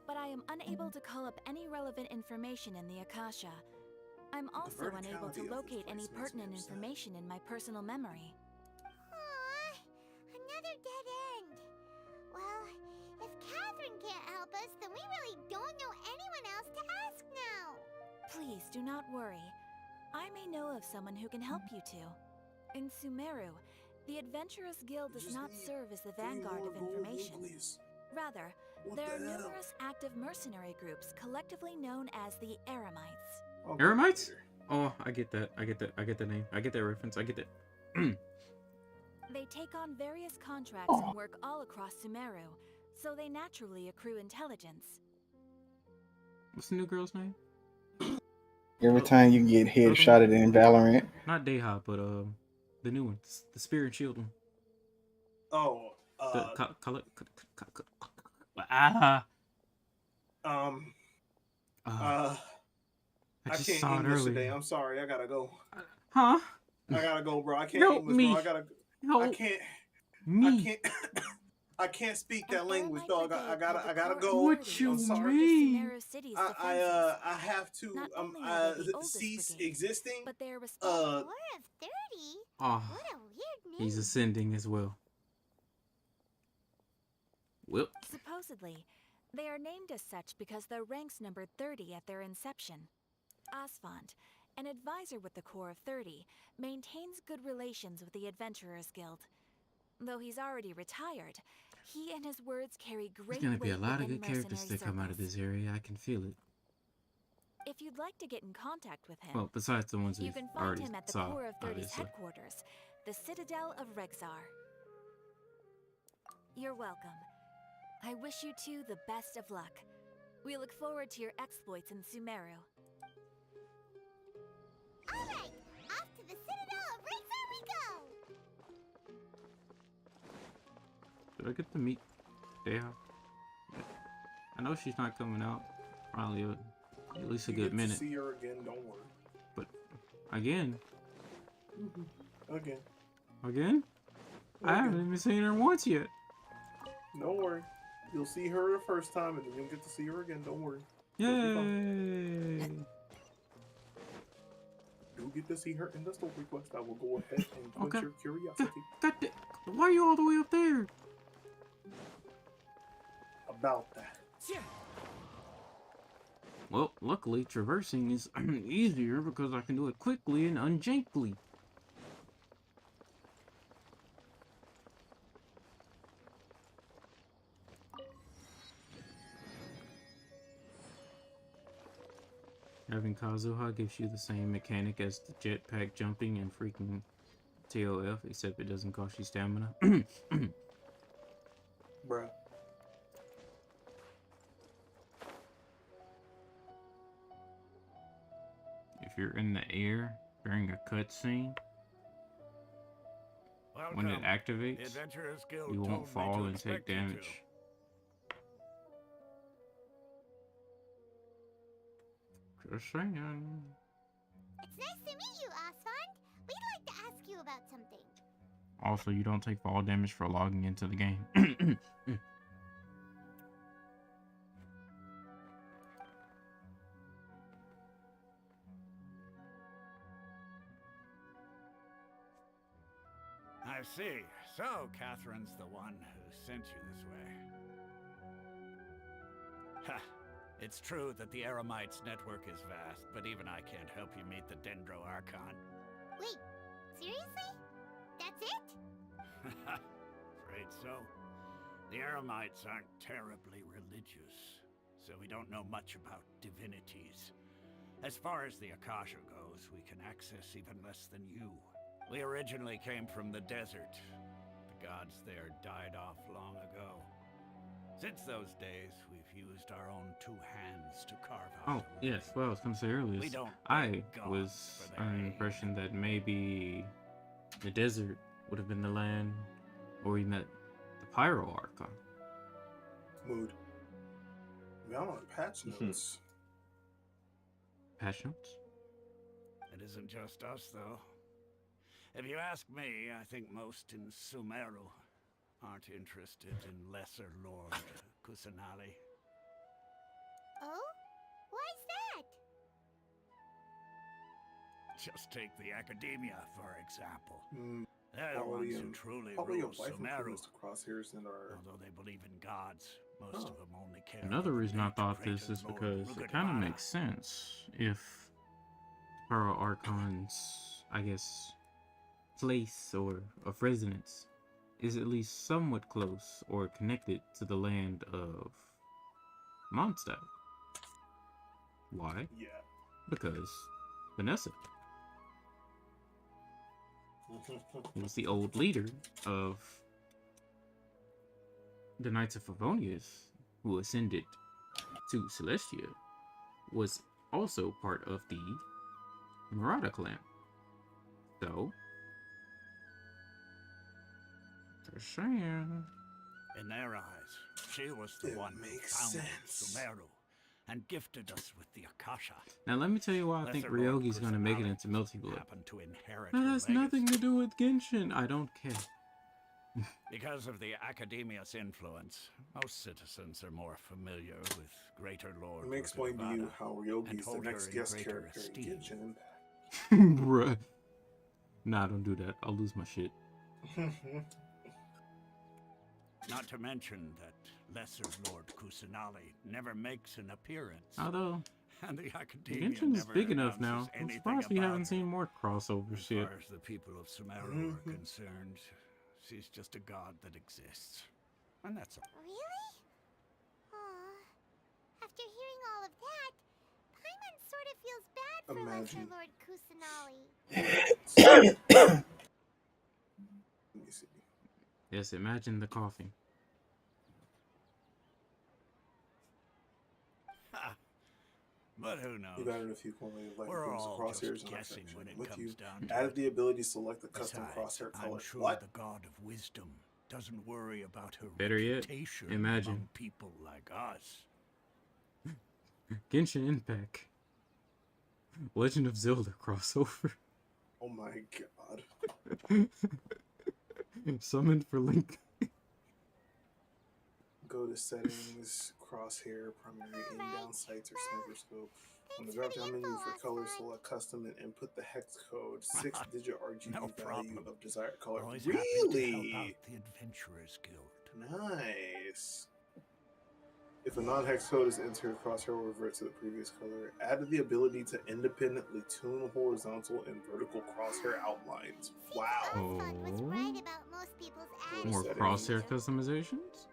but I am unable to call up any relevant information in the Akasha. I'm also unable to locate any pertinent information in my personal memory. Aww, another dead end. Well, if Catherine can't help us, then we really don't know anyone else to ask now. Please do not worry. I may know of someone who can help you two. In Sumeru, the Adventurers Guild does not serve as the vanguard of information. Rather, there are numerous active mercenary groups collectively known as the Eremites. Eremites? Oh, I get that. I get that. I get the name. I get that reference. I get that. They take on various contracts and work all across Sumeru, so they naturally accrue intelligence. What's the new girl's name? Every time you get headshotted in Valorant. Not Deha, but the new one, the Spear and Shield one. Oh, I just can't saw aim it this today. earlier. I'm sorry. I gotta go. Huh? I gotta go, bro. I can't Help aim this, me. bro. I gotta. Help I can't. me. I can't. I can't speak that language, dog. I gotta go. What you I'm sorry. mean? I have to cease existing. But they are responsible. War of 30? Oh, What a weird name. he's ascending as well. Well, Supposedly, They are named as such because their ranks numbered 30 at their inception. Asfand, an advisor with the Corps of 30, maintains good relations with the Adventurers Guild. Though he's already retired, he and his words carry great There's gonna be a weight lot of within good characters mercenary that come out of circles. this area. I can feel it. If you'd like to get in contact with him, Well, besides the ones you we've can find already him at the saw, Corps of 30's obviously. headquarters, the Citadel of Rexar. You're welcome. I wish you two the best of luck. We look forward to your exploits in Sumeru. Alright, off to the Citadel of Rexar we go! Did I get to meet Dea? Yeah. I know she's not coming out. Probably at least a You good get minute. to see her again, don't worry. But again, Again. again, I haven't even seen her once yet. Don't worry. You'll see her the first time and then you'll get to see her again, don't worry. You'll be fine. Yay! You'll get to see her in the story quest. I will go ahead and quench Okay. your curiosity. God, why are you all the way up there? About that. Well, luckily traversing is easier because I can do it quickly and unjankly. Having Kazuha gives you the same mechanic as the jetpack jumping and freaking TOF, except it doesn't cost you stamina. Bruh. If you're in the air during a cutscene, when it activates, you won't fall and take damage. Just saying. It's nice to meet you, Asfand. We'd like to ask you about something. Also, you don't take fall damage for logging into the game. I see. So, Catherine's the one who sent you this way. Ha! It's true that the Eremites network is vast, but even I can't help you meet the Dendro Archon. Wait, seriously? That's it? Afraid so. The Eremites aren't terribly religious, so we don't know much about divinities. As far as the Akasha goes, we can access even less than you. We originally came from the desert. The gods there died off long ago. Since those days, we've used our own two hands to carve out. Oh, yes. Well, I was going to say earlier, We don't I beg was gods for their under the aid. impression that maybe the desert would have been the land where we met the Pyro Archon. Mood. I mean, I'm on patch notes. Patch notes? It isn't just us, though. If you ask me, I think most in Sumeru aren't interested in Lesser Lord Kusanali. Oh? Why's that? Just take the Academia, for example. Mm, They're the probably, ones who truly probably rule away from Sumeru. Mr. Crosshairs and our... Although they believe in gods, most of them only care Another about reason I late thought great this is Lord because it Rugadavara. kind of makes sense if Pyro Archon's, I guess, place or of residence is at least somewhat close or connected to the land of Mondstadt. Why? Yeah. Because Vanessa was the old leader of the Knights of Favonius, who ascended to Celestia, was also part of the Murata clan. So, just saying. In their eyes, she was the one who founded Sumeru and gifted us with the Akasha. Now let me tell you why I think Lesser Lord Ryogi's gonna make it Kusanali into Melty Blood. happened to inherit That her has legacy. nothing to do with Genshin. I don't care. Because of the Academia's influence, most citizens are more familiar with Greater Lord Let me explain to you Rugadavara how and Ryogi's the hold her next in guest greater character in esteem. Genshin Impact. Bruh. Nah, don't do that. I'll lose my shit. Not to mention that Lesser Lord Kusanali never makes an appearance. Although, And the Academia Genshin is never big enough now. announces I'm anything surprised we about haven't her. seen more crossover As shit. far as the people of Sumeru are concerned, she's just a god that exists. And that's all. Really? Aw. After hearing all of that, Paimon sort of feels bad for Lesser Imagine. Lord Kusanali. Let me see. Yes, imagine the coughing. Ha! But who knows? You've added a few quality of life We're improvements all crosshairs just in our guessing section. when it With comes you, down to added it. the ability to select the custom Besides, crosshair color. I'm sure What? the god of wisdom doesn't worry about her Better yet, reputation imagine. among people like us. Genshin Impact. Legend of Zelda crossover. Oh my god. Summoned for Link. Go to settings, crosshair, primary aim down sights, or sniper scope. On the drop down menu for color, select custom and input the hex code, 6-digit RGB No value problem. of desired color. Always happy to help out Really? the Adventurers Guild. Nice. If a non-hex code is entered, crosshair will revert to the previous color. Added the ability to independently tune horizontal and vertical crosshair outlines. Wow. Osfond was right about most people's More More settings. crosshair customizations?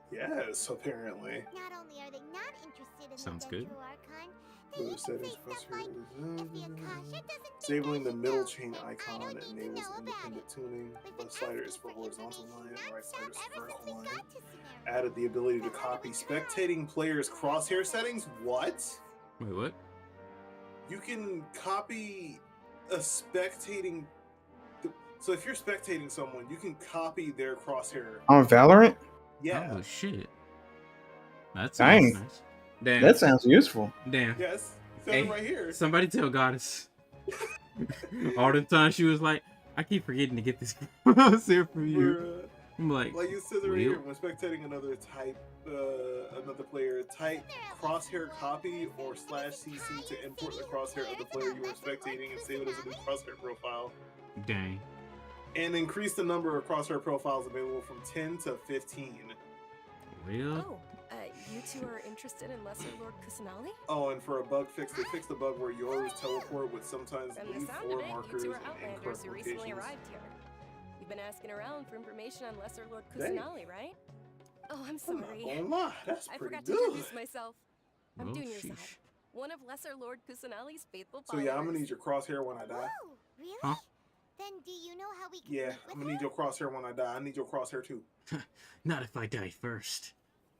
Yes, apparently. Not only are they not interested in Sounds the good. Dendro Archon, they Go even to settings, say stuff crosshair. like, if the Akasha doesn't think Disabling I the should middle know, chain then I icon don't need to enables know about independent it. tuning. We've Left been slider is asking for for horizontal information line, right non-stop slider is for ever vertical since we line. got to Sumeru. Added the ability to So how do copy we try? spectating players' crosshair settings. What? Wait, what? You can copy a spectating. So if you're spectating someone, you can copy their crosshair. On Valorant? Yeah. Oh shit. That Dang. sounds nice. Damn. That sounds useful. Damn. Yes. It's Hey, right here. somebody tell Goddess. All the time she was like, I keep forgetting to get this crosshair for you. Bruh. I'm like, Like it says right "Well, here, when spectating another player, type crosshair copy or /cc to import the crosshair of the player you are spectating and save it as a new crosshair profile. dang. And increase the number of crosshair profiles available from 10 to 15. Real? Oh, you two are interested in Lesser Lord Kusanali? Oh, and for a bug fix, they fixed the bug where yours teleport would sometimes From the leave sound 4 of it, you markers two in are Outlanders incorrect who recently locations. arrived here. You've been asking around for information on Lesser Lord Dang. Kusanali, right? Oh, I'm I'm not sorry. gonna lie, that's I pretty forgot to good. introduce myself. I'm Oh, doing your sheesh. side. One of Lesser Lord Kusanali's faithful So followers. yeah, I'm gonna need your crosshair when I die. Whoa, really? Huh? Then do you know how we can Yeah, meet I'm with gonna need her? your crosshair when I die. I need your crosshair too. Not if I die first.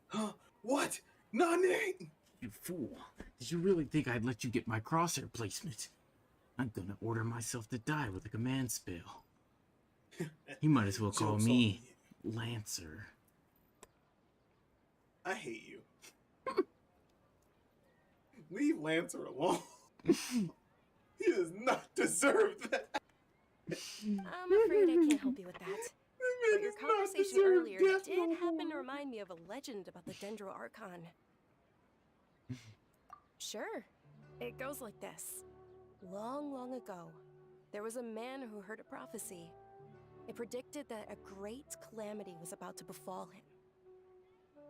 Huh? What? Nani? You fool. Did you really think I'd let you get my crosshair placement? I'm gonna order myself to die with a command spell. You might as well call Joke's me Lancer. I hate you. Leave Lancer alone. He does not deserve that. I'm afraid I can't help you with that. But your conversation earlier did happen to remind me of a legend about the Dendro Archon. Sure, it goes like this. Long, long ago, there was a man who heard a prophecy. It predicted that a great calamity was about to befall him.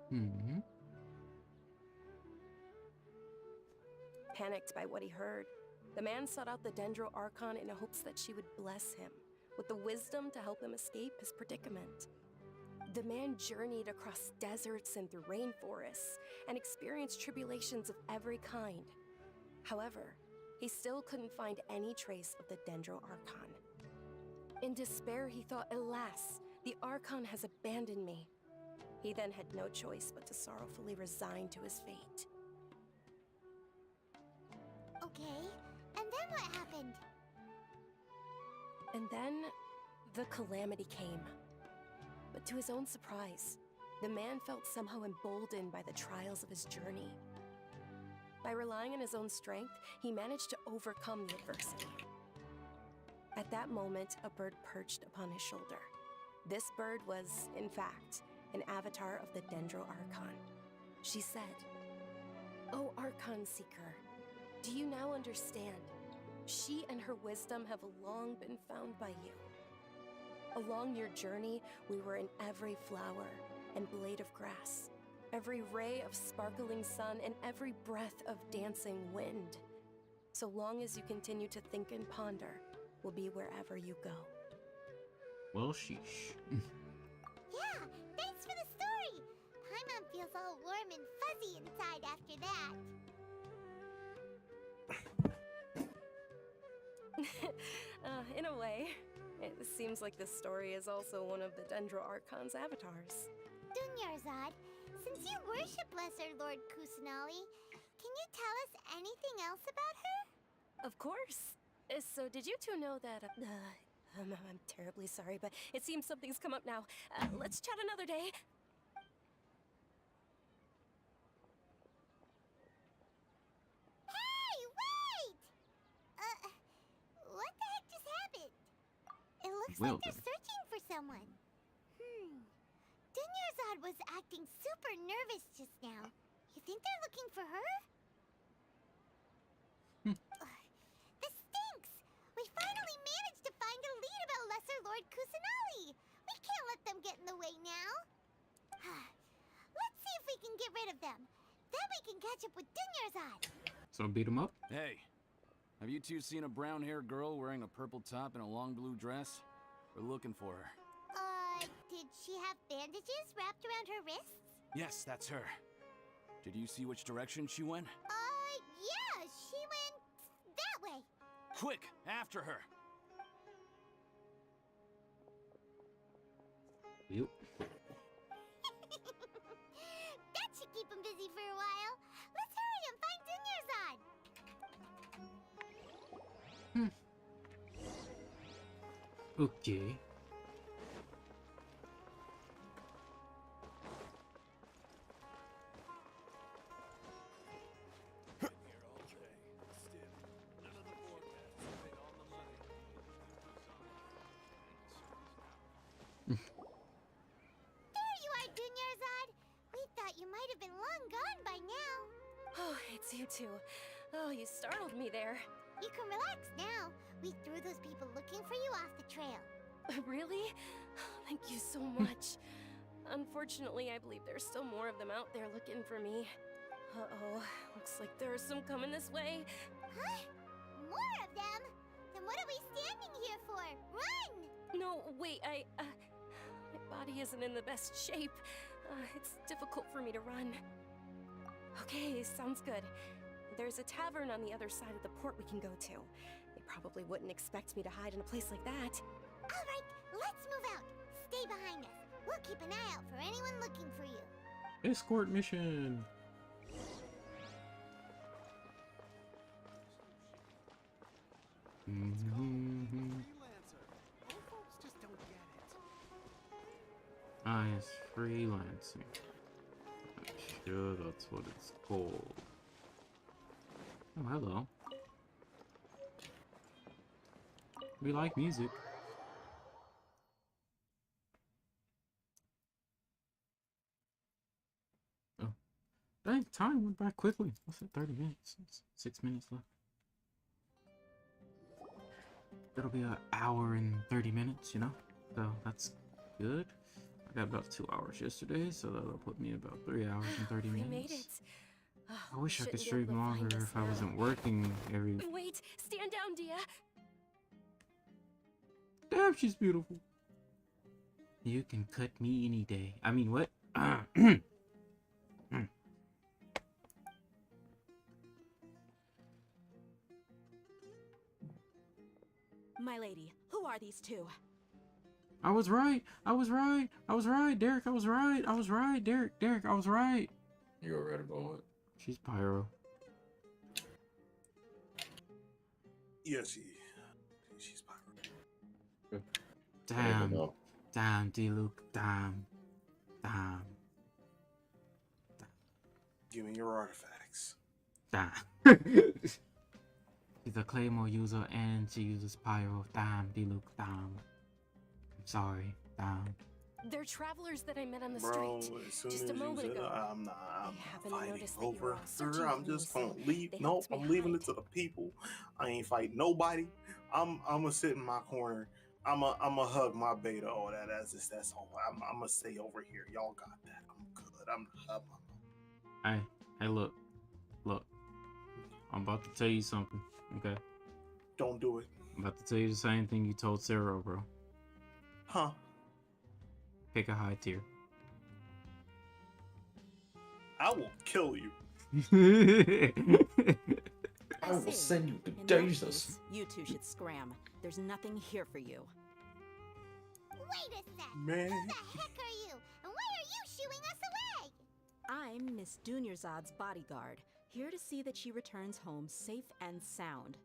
Hmm. Panicked by what he heard, the man sought out the Dendro Archon in hopes that she would bless him with the wisdom to help him escape his predicament. The man journeyed across deserts and through rainforests and experienced tribulations of every kind. However, he still couldn't find any trace of the Dendro Archon. In despair, he thought, alas, the Archon has abandoned me. He then had no choice but to sorrowfully resign to his fate. Okay, and then what happened? And then, the calamity came. But to his own surprise, the man felt somehow emboldened by the trials of his journey. By relying on his own strength, he managed to overcome the adversity. At that moment, a bird perched upon his shoulder. This bird was, in fact, an avatar of the Dendro Archon. She said, "O Archon Seeker, do you now understand? She and her wisdom have long been found by you. Along your journey, we were in every flower and blade of grass. every ray of sparkling sun, and every breath of dancing wind. So long as you continue to think and ponder, we'll be wherever you go. Well, sheesh. Yeah, thanks for the story. Paimon feels all warm and fuzzy inside after that. In a way. It seems like this story is also one of the Dendro Archon's avatars. Dunyarzad, since you worship Lesser Lord Kusanali, can you tell us anything else about her? Of course. So did you two know that... I'm terribly sorry, but it seems something's come up now. Let's chat another day. Hey, wait! What the heck just happened? It looks like they're searching for someone. Dunyarzad was acting super nervous just now. You think they're looking for her? This stinks! We finally managed to find a lead about Lesser Lord Kusanali! We can't let them get in the way now! Let's see if we can get rid of them. Then we can catch up with Dunyarzad! So beat him up? Hey, have you two seen a brown-haired girl wearing a purple top and a long blue dress? We're looking for her. Did she have bandages wrapped around her wrists? Yes, that's her. Did you see which direction she went? Yeah, she went that way. Quick, after her! Yep. That should keep him busy for a while. Let's hurry and find Dunyarzad. Okay. There you are, Dunyarzad. We thought you might have been long gone by now. Oh, it's you two. Oh, you startled me there. You can relax now. We threw those people looking for you off the trail. Really? Thank you so much. Unfortunately, I believe there's still more of them out there looking for me. Uh-oh, looks like there's some coming this way. Huh? More of them? Then what are we standing here for? Run! No, wait, my body isn't in the best shape. It's difficult for me to run. Okay, sounds good. There's a tavern on the other side of the port we can go to. They probably wouldn't expect me to hide in a place like that. All right, let's move out. Stay behind us. We'll keep an eye out for anyone looking for you. Escort mission. Ah, yes, freelancing. I'm sure that's what it's called. Oh, hello. We like music. Oh. Dang, time went by quickly. What's it, 30 minutes? 6 minutes left. It'll be an hour and 30 minutes, you know? So that's good. I got about 2 hours yesterday, so that'll put me about 3 hours and 30 We minutes. made it. Oh, I wish I could shouldn't be able stream to longer find us if I now. wasn't working every... Wait, stand down, Dia. Damn, she's beautiful. You can cut me any day. I mean, what? My lady, who are these two? I was right. I was right. I was right, Derek. I was right. I was right, Derek. Derek, I was right. You were right about what? She's Pyro. Yes, she's Pyro. Damn. Damn, D-Luke. Damn. Damn. Give me your artifacts. Damn. She's a Claymore user and she uses Pyro. Damn, D-Luke. Damn. I'm sorry. Damn. They're travelers that I met on the Bro, street as soon just as a you moment said ago. I'm happened to fighting notice that you were over all searching her. I'm for me, just so gonna leave. they Nope, helped me I'm leaving hide. it to the people. I ain't fighting nobody. I'm gonna sit in my corner I'm a hug my beta. Oh, that's all. I'm gonna stay over here. Y'all got that. I'm good. Hey, look. I'm about to tell you something. Okay. Don't do it. I'm about to tell you the same thing you told Sarah, bro. Huh? Pick a high tier. I will kill you. I will send you to In that Jesus. case, you two should scram. There's nothing here for you. Wait a sec. Man. Who the heck are you? And why are you shooing us away? I'm Miss Dunyarzad's bodyguard, here to see that she returns home safe and sound.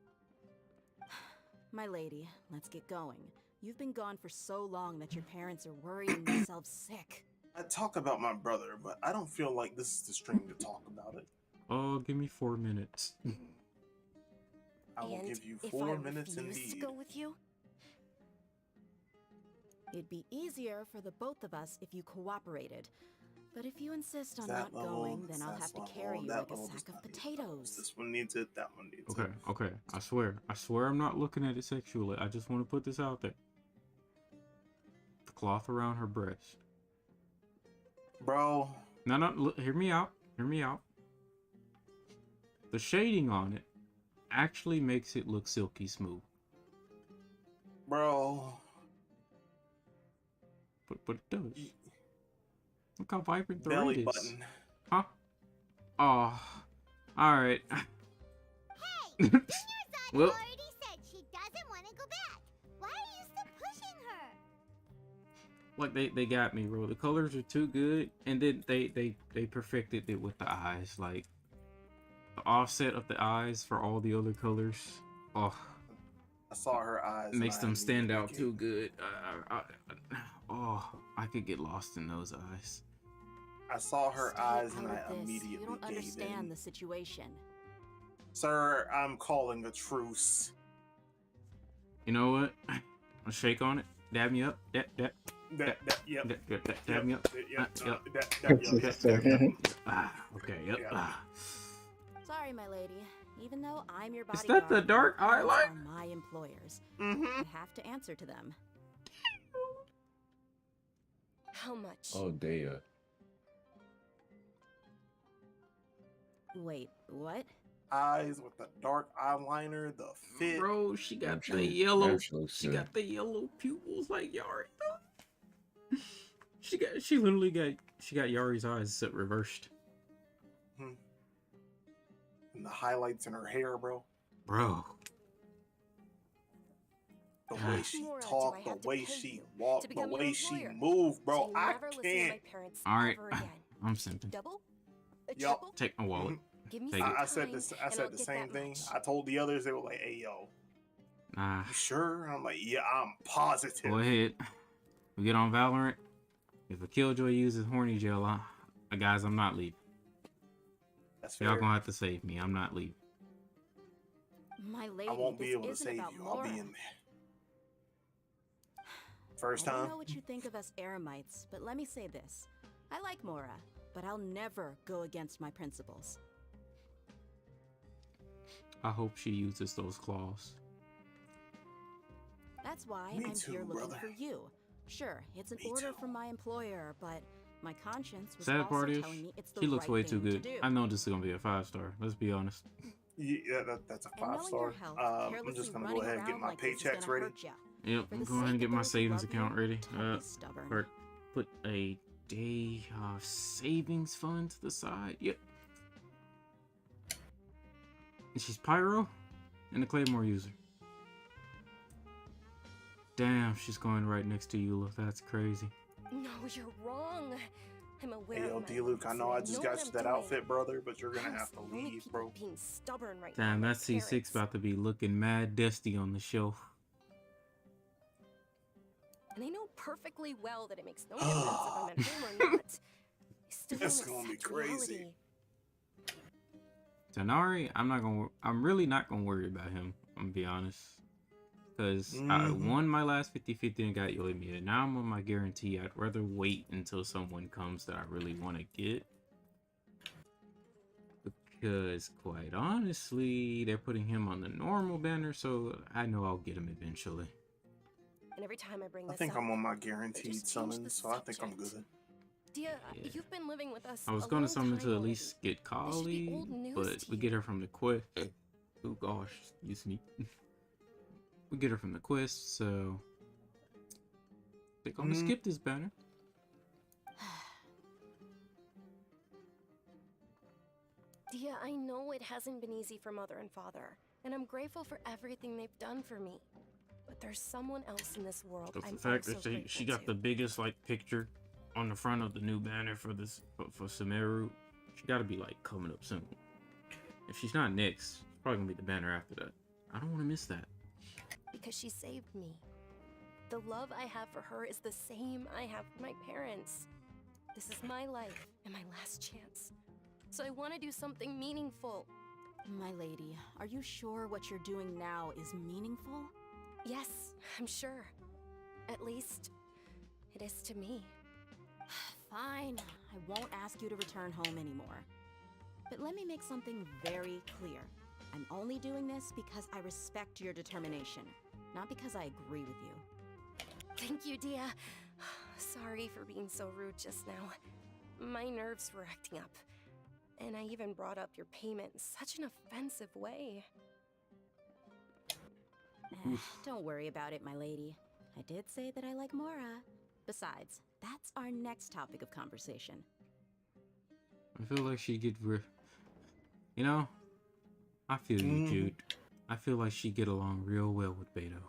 My lady, let's get going. You've been gone for so long that your parents are worrying themselves sick. I talk about my brother, but I don't feel like this is the stream to talk about it. Oh, give me 4 minutes. I will And give you if 4 I minutes refuse indeed. to go with you? It'd be easier for the both of us if you cooperated. But if you insist on That not level, going, then I'll that have to level, carry you that like a level sack does of not need potatoes. This one needs it, that one needs it. Okay. I swear I'm not looking at it sexually. I just want to put this out there. The cloth around her breast. Bro. No, look, hear me out. The shading on it actually makes it look silky smooth. Bro. But it does. Look how vibrant the Belly red is. button. Huh? Oh. Alright. Hey, Dunyarzad Well, already said she doesn't want to go back. Why are you still pushing her? like they got me, bro. The colors are too good, and then they perfected it with the eyes. Like the offset of the eyes for all the other colors. Oh, I saw her eyes. makes and I them stand out immediately too good. I could get lost in those eyes. I saw her Stay eyes out and I of this. immediately You don't gave understand in. the situation. Sir, I'm calling a truce. You know what? I'll shake on it. Dab me up. Dab Yep. me up. Okay, yep. Sorry, my lady. Even though I'm your Is bodyguard, that the dark your parents eyeliner? are my employers. Mm-hmm. I have to answer to them. How much? Oh, Dea. Wait, what? Eyes with the dark eyeliner, the fit. Bro, she got Damn, the she- yellow. damn, she looks She good. got the yellow pupils like Yari. Though. She literally got Yari's eyes except reversed. And the highlights in her hair, bro. Bro. The way she More do I talked, have the to way pay she you walked, to the become your way she employer? moved, bro. So you I never listen to can't. my parents Alright. ever again. I'm simping. Double? A Yup. triple? Take my wallet. Give me Take some it. I said time, this. I and said I'll the get same that thing. much. I told the others. They were like, "Hey, yo, Nah. you sure?" I'm like, "Yeah, I'm positive." Go ahead. We get on Valorant. If a Killjoy uses horny gel, guys, I'm not leaving. That's Y'all fair. gonna have to save me. I'm not leaving. My lady, I won't be this able to isn't save about you. I'll be Mora. in there. First I don't time. know what you think of us Eremites, but let me say this. I like Mora, but I'll never go against my principles. I hope she uses those claws. That's why Me I'm too, here looking brother. for you. Sure, it's an Me order too. from my employer, but my conscience was Sad also part is, telling me it's the she looks right way thing too good. to do. I know this is gonna be a 5-star. Let's be honest. Yeah, that's a And knowing 5-star. your health, I'm carelessly just gonna running go ahead and get around my like this is paychecks gonna ready. hurt ya. Yep, For I'm the going ahead and sake get of my those who savings love account you, ready. don't be stubborn. Or put a day savings fund to the side. Yep. And she's Pyro and the Claymore user. Damn, she's going right next to Eula. That's crazy. No, you're wrong. I'm aware Hey, yo, of my D-Luke, I know I limits, just and I got know you what that I'm outfit, brother, but you're gonna doing. have to The only leave, people bro. being stubborn right Damn, now are that C6 parents. about to be looking mad dusty on the shelf. And I know perfectly well that it makes no difference if I'm at home or not. I still It's don't gonna be accept crazy. reality. Tanari, I'm really not gonna worry about him. I'm gonna be honest. Because I Mhm. won my last 50-50 and got Yoimiya. Now I'm on my guarantee. I'd rather wait until someone comes that I really want to get. Because, quite honestly, they're putting him on the normal banner, so I know I'll get him eventually. And every time I bring I this think up, I'm on my they guaranteed just change the summons, so I think I'm subject. good. Dia, Yeah. you've been living with us I was a gonna long summon time to at already. least get This should be Kali, old news but to we you. get her from the quest. Oh gosh, excuse me. We get her from the quest, so I think I'm gonna skip this banner. Dia, I know it hasn't been easy for Mother and Father, and I'm grateful for everything they've done for me. But there's someone else in this world The I'm fact also that she grateful got to. the biggest like picture on the front of the new banner for this for Sumeru, she gotta be like coming up soon. If she's not next, it's probably gonna be the banner after that. I don't want to miss that. Because she saved me. The love I have for her is the same I have for my parents. This is my life and my last chance. So I want to do something meaningful. My lady, are you sure what you're doing now is meaningful? Yes, I'm sure. At least, it is to me. Fine, I won't ask you to return home anymore. But let me make something very clear. I'm only doing this because I respect your determination, not because I agree with you. Thank you, Dia. Sorry for being so rude just now. My nerves were acting up. And I even brought up your payment in such an offensive way. Don't worry about it, my lady. I did say that I like Mora. Besides, that's our next topic of conversation. I feel like she'd get you know, I feel you, Jude. I feel like she'd get along real well with Beto.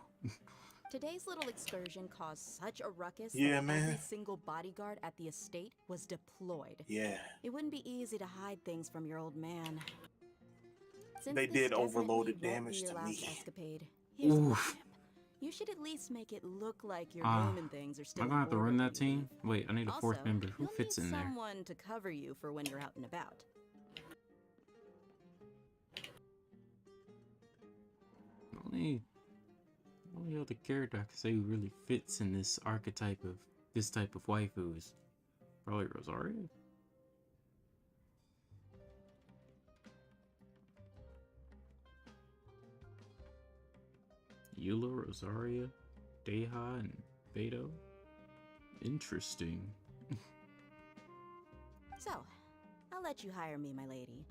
Today's little excursion caused such a ruckus Yeah, that man. every single bodyguard at the estate was deployed. Yeah. It wouldn't be easy to hide things from your old man. Since They this did definitely overloaded won't be damage your to last me. escapade, here's a Oof. tip. You should at least make it look like your Ah, home and things are still I'm gonna have to in run order that when you team. leave. Wait, I need a fourth Also, member. Who you'll fits need in there? someone to cover you for when you're out and about. Only other character I could say who really fits in this archetype of this type of waifu is probably Rosario. Eula, Rosaria, Deha, and Beto. Interesting. So, I'll let you hire me, my lady.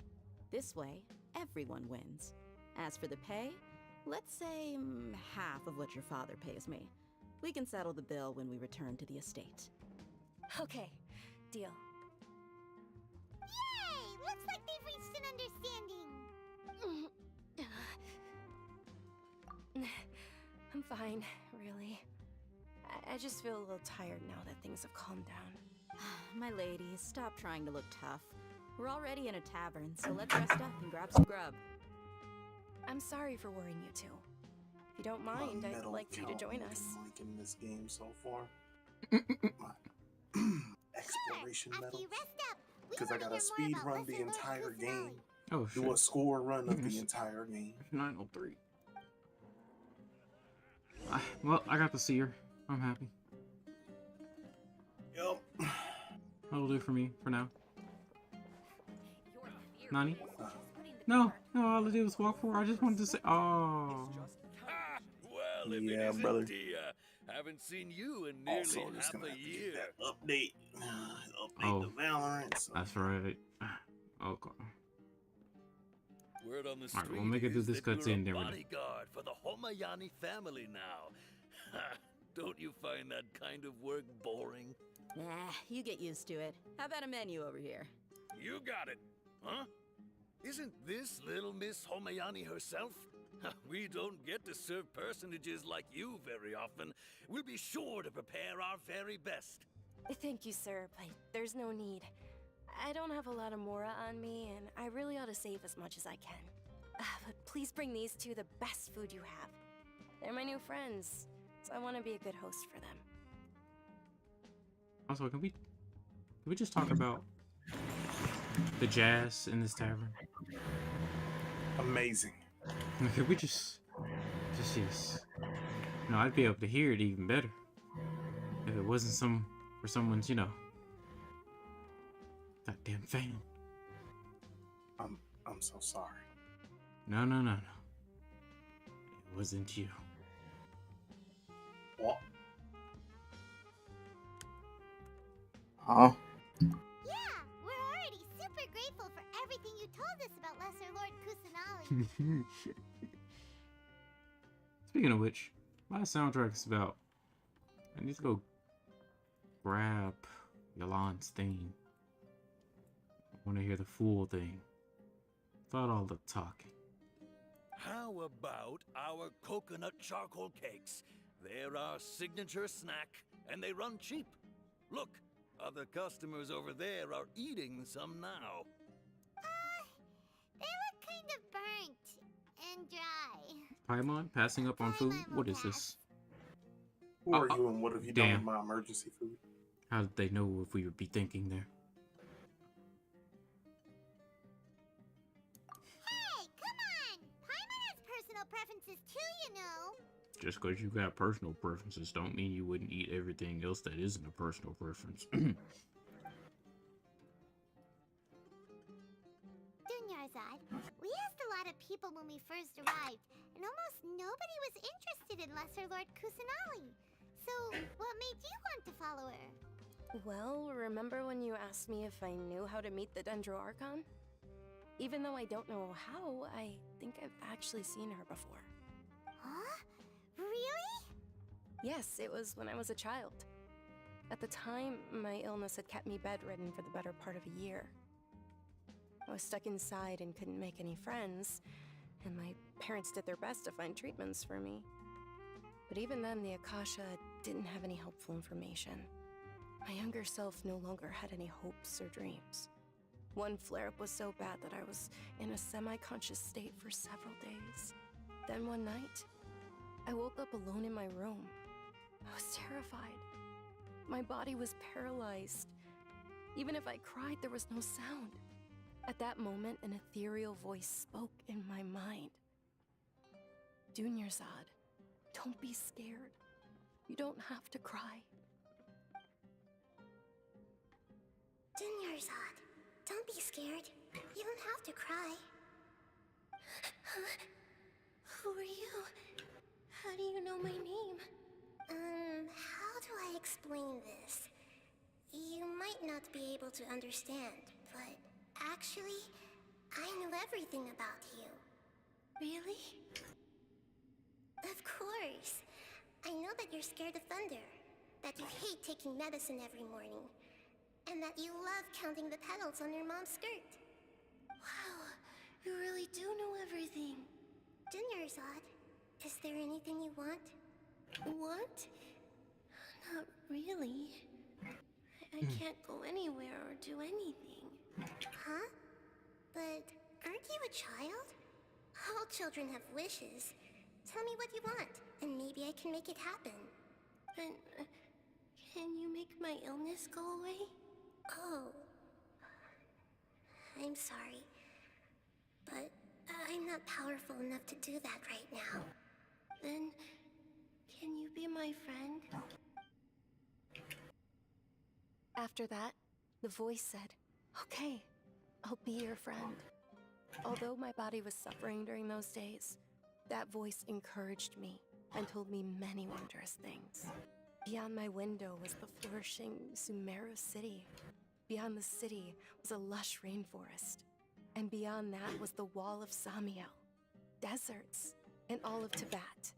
This way, everyone wins. As for the pay, let's say half of what your father pays me. We can settle the bill when we return to the estate. Okay, deal. Yay! Looks like they've reached an understanding. I'm fine, really. I just feel a little tired now that things have calmed down. My lady, stop trying to look tough. We're already in a tavern, so let's rest up and grab some grub. I'm sorry for worrying you two. If you don't mind, I'd Medal like for you to count join looking us. like in this game so far. My exploration After medal. you rest up, we Because I wanna gotta hear more speed about run the Lesser Lord entire Kusanagi. game. Oh, Do shit. a score run of the Yes. entire game. 903. Well, I got to see her. I'm happy. Yup. That'll do for me for now. Nani? No, all I did was walk forward. I just wanted to say, oh. Well, if Yeah, it isn't brother. Dia, haven't seen you in nearly Also, just half gonna a have to get year. that update. Update Oh. the Valorant. So. That's right. Okay. Word on the Alright, street we'll make it do is this that you're cutscene, a then we're done. bodyguard for the Homayani family now. Don't you find that kind of work boring? Nah, you get used to it. How about a menu over here? You got it, huh? Isn't this little Miss Homayani herself? We don't get to serve personages like you very often. We'll be sure to prepare our very best. Thank you, sir, but there's no need. I don't have a lot of Mora on me, and I really ought to save as much as I can. But please bring these two the best food you have. They're my new friends, so I want to be a good host for them. Also, can we just talk about the jazz in this tavern? Amazing. Could we just yes. No, I'd be able to hear it even better if it wasn't for someone's, goddamn fan. I'm so sorry. No. It wasn't you. What? Huh? Yeah, we're already super grateful for everything you told us about Lesser Lord Kusanali. Speaking of which, my soundtrack is about. I need to go grab Yolan's theme. I want to hear the full thing. Without all the talking. How about our coconut charcoal cakes? They're our signature snack, and they run cheap. Look, other customers over there are eating some now. They look kind of burnt and dry. Paimon passing up on food? What is this? Who are you and what have you done with Damn. my emergency food? How did they know if we would be thinking there? Hey, come on! Paimon has personal preferences too, you know. Just because you got personal preferences don't mean you wouldn't eat everything else that isn't a personal preference. Dunyarzad, we asked a lot of people when we first arrived, and almost nobody was interested in Lesser Lord Kusanali. So, what made you want to follow her? Well, remember when you asked me if I knew how to meet the Dendroarchon? Even though I don't know how, I think I've actually seen her before. Huh? Really? Yes, it was when I was a child. At the time, my illness had kept me bedridden for the better part of a year. I was stuck inside and couldn't make any friends, and my parents did their best to find treatments for me. But even then, the Akasha didn't have any helpful information. My younger self no longer had any hopes or dreams. One flare-up was so bad that I was in a semi-conscious state for several days. Then one night, I woke up alone in my room. I was terrified. My body was paralyzed. Even if I cried, there was no sound. At that moment, an ethereal voice spoke in my mind. Dunyarzad, don't be scared. You don't have to cry. Dunyarzad, don't be scared. You don't have to cry. Who are you? How do you know my name? How do I explain this? You might not be able to understand, but actually, I know everything about you. Really? Of course. I know that you're scared of thunder, that you hate taking medicine every morning, and that you love counting the petals on your mom's skirt. Wow, you really do know everything. Dunyarzad, is there anything you want? Want? Not really. I can't go anywhere or do anything. Huh? But aren't you a child? All children have wishes. Tell me what you want, and maybe I can make it happen. Can you make my illness go away? Oh. I'm sorry. But I'm not powerful enough to do that right now. Then, can you be my friend? After that, the voice said, "Okay, I'll be your friend." Although my body was suffering during those days, that voice encouraged me and told me many wondrous things. Beyond my window was the flourishing Sumeru city. Beyond the city was a lush rainforest. And beyond that was the wall of Samiel, deserts, and all of Tibet.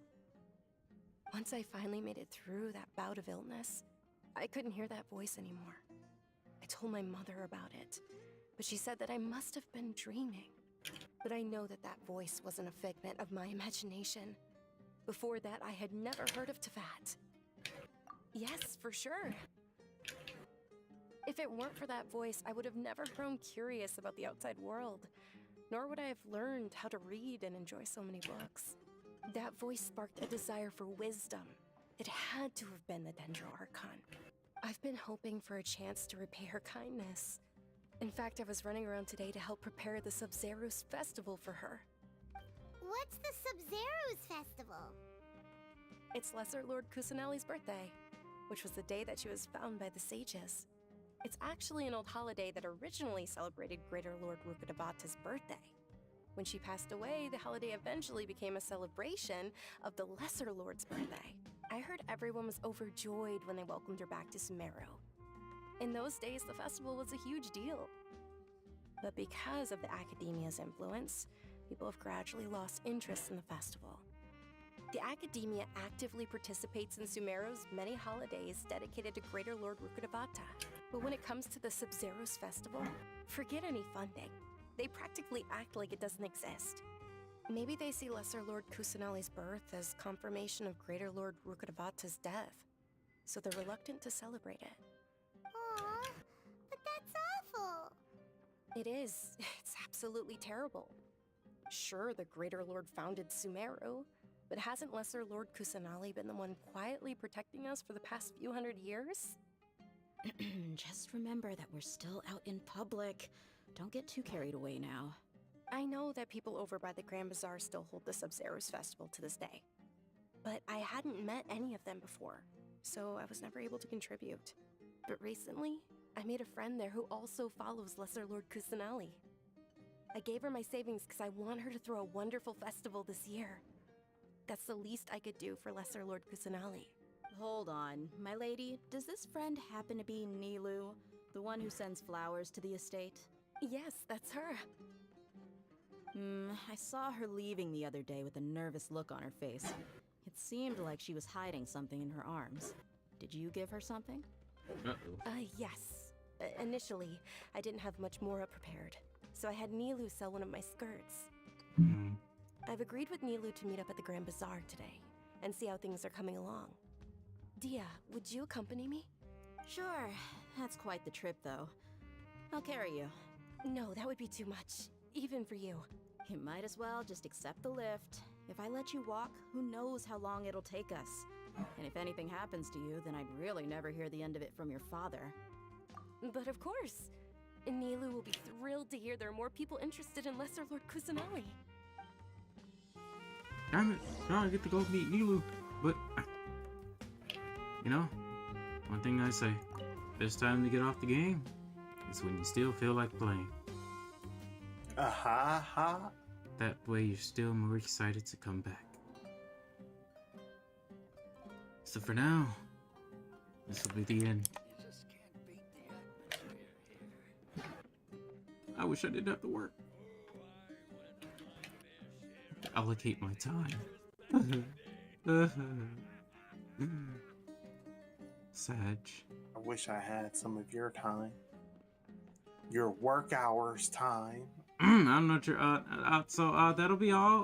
Once I finally made it through that bout of illness, I couldn't hear that voice anymore. I told my mother about it, but she said that I must have been dreaming. But I know that that voice wasn't a figment of my imagination. Before that, I had never heard of Tibet. Yes, for sure. If it weren't for that voice, I would have never grown curious about the outside world, nor would I have learned how to read and enjoy so many books. That voice sparked a desire for wisdom. It had to have been the Dendroarchon. I've been hoping for a chance to repay her kindness. In fact, I was running around today to help prepare the Sub-Zerus festival for her. What's the Sub-Zerus festival? It's Lesser Lord Kusanali's birthday, which was the day that she was found by the sages. It's actually an old holiday that originally celebrated Greater Lord Rukkhadabhata's birthday. When she passed away, the holiday eventually became a celebration of the Lesser Lord's birthday. I heard everyone was overjoyed when they welcomed her back to Sumeru. In those days, the festival was a huge deal. But because of the Academia's influence, people have gradually lost interest in the festival. The Academia actively participates in Sumeru's many holidays dedicated to Greater Lord Rukkhadevata. But when it comes to the Sub-Zero's festival, forget any funding. They practically act like it doesn't exist. Maybe they see Lesser Lord Kusanali's birth as confirmation of Greater Lord Rukkhadevata's death, so they're reluctant to celebrate it. Aw, but that's awful. It is. It's absolutely terrible. Sure, the Greater Lord founded Sumeru, but hasn't Lesser Lord Kusanali been the one quietly protecting us for the past few hundred years? Just remember that we're still out in public. Don't get too carried away now. I know that people over by the Grand Bazaar still hold the Sub-Zero's festival to this day. But I hadn't met any of them before, so I was never able to contribute. But recently, I made a friend there who also follows Lesser Lord Kusanali. I gave her my savings because I want her to throw a wonderful festival this year. That's the least I could do for Lesser Lord Kusanali. Hold on, my lady, does this friend happen to be Nilu, the one who sends flowers to the estate? Yes, that's her. I saw her leaving the other day with a nervous look on her face. It seemed like she was hiding something in her arms. Did you give her something? Yes. Initially, I didn't have much more prepared, so I had Nilu sell one of my skirts. I've agreed with Nilu to meet up at the Grand Bazaar today, and see how things are coming along. Dia, would you accompany me? Sure. That's quite the trip, though. I'll carry you. No, that would be too much, even for you. You might as well just accept the lift. If I let you walk, who knows how long it'll take us. And if anything happens to you, then I'd really never hear the end of it from your father. But of course. Nilu will be thrilled to hear there are more people interested in Lesser Lord Kusanali. Damn it! Now I get to go meet Nilu, but you know, one thing I say: best time to get off the game is when you still feel like playing. That way, you're still more excited to come back. So for now, this will be the end. I wish I didn't have to work. Allocate my time. Sag. I wish I had some of your time. Your work hours time. I'm not sure. So that'll be all.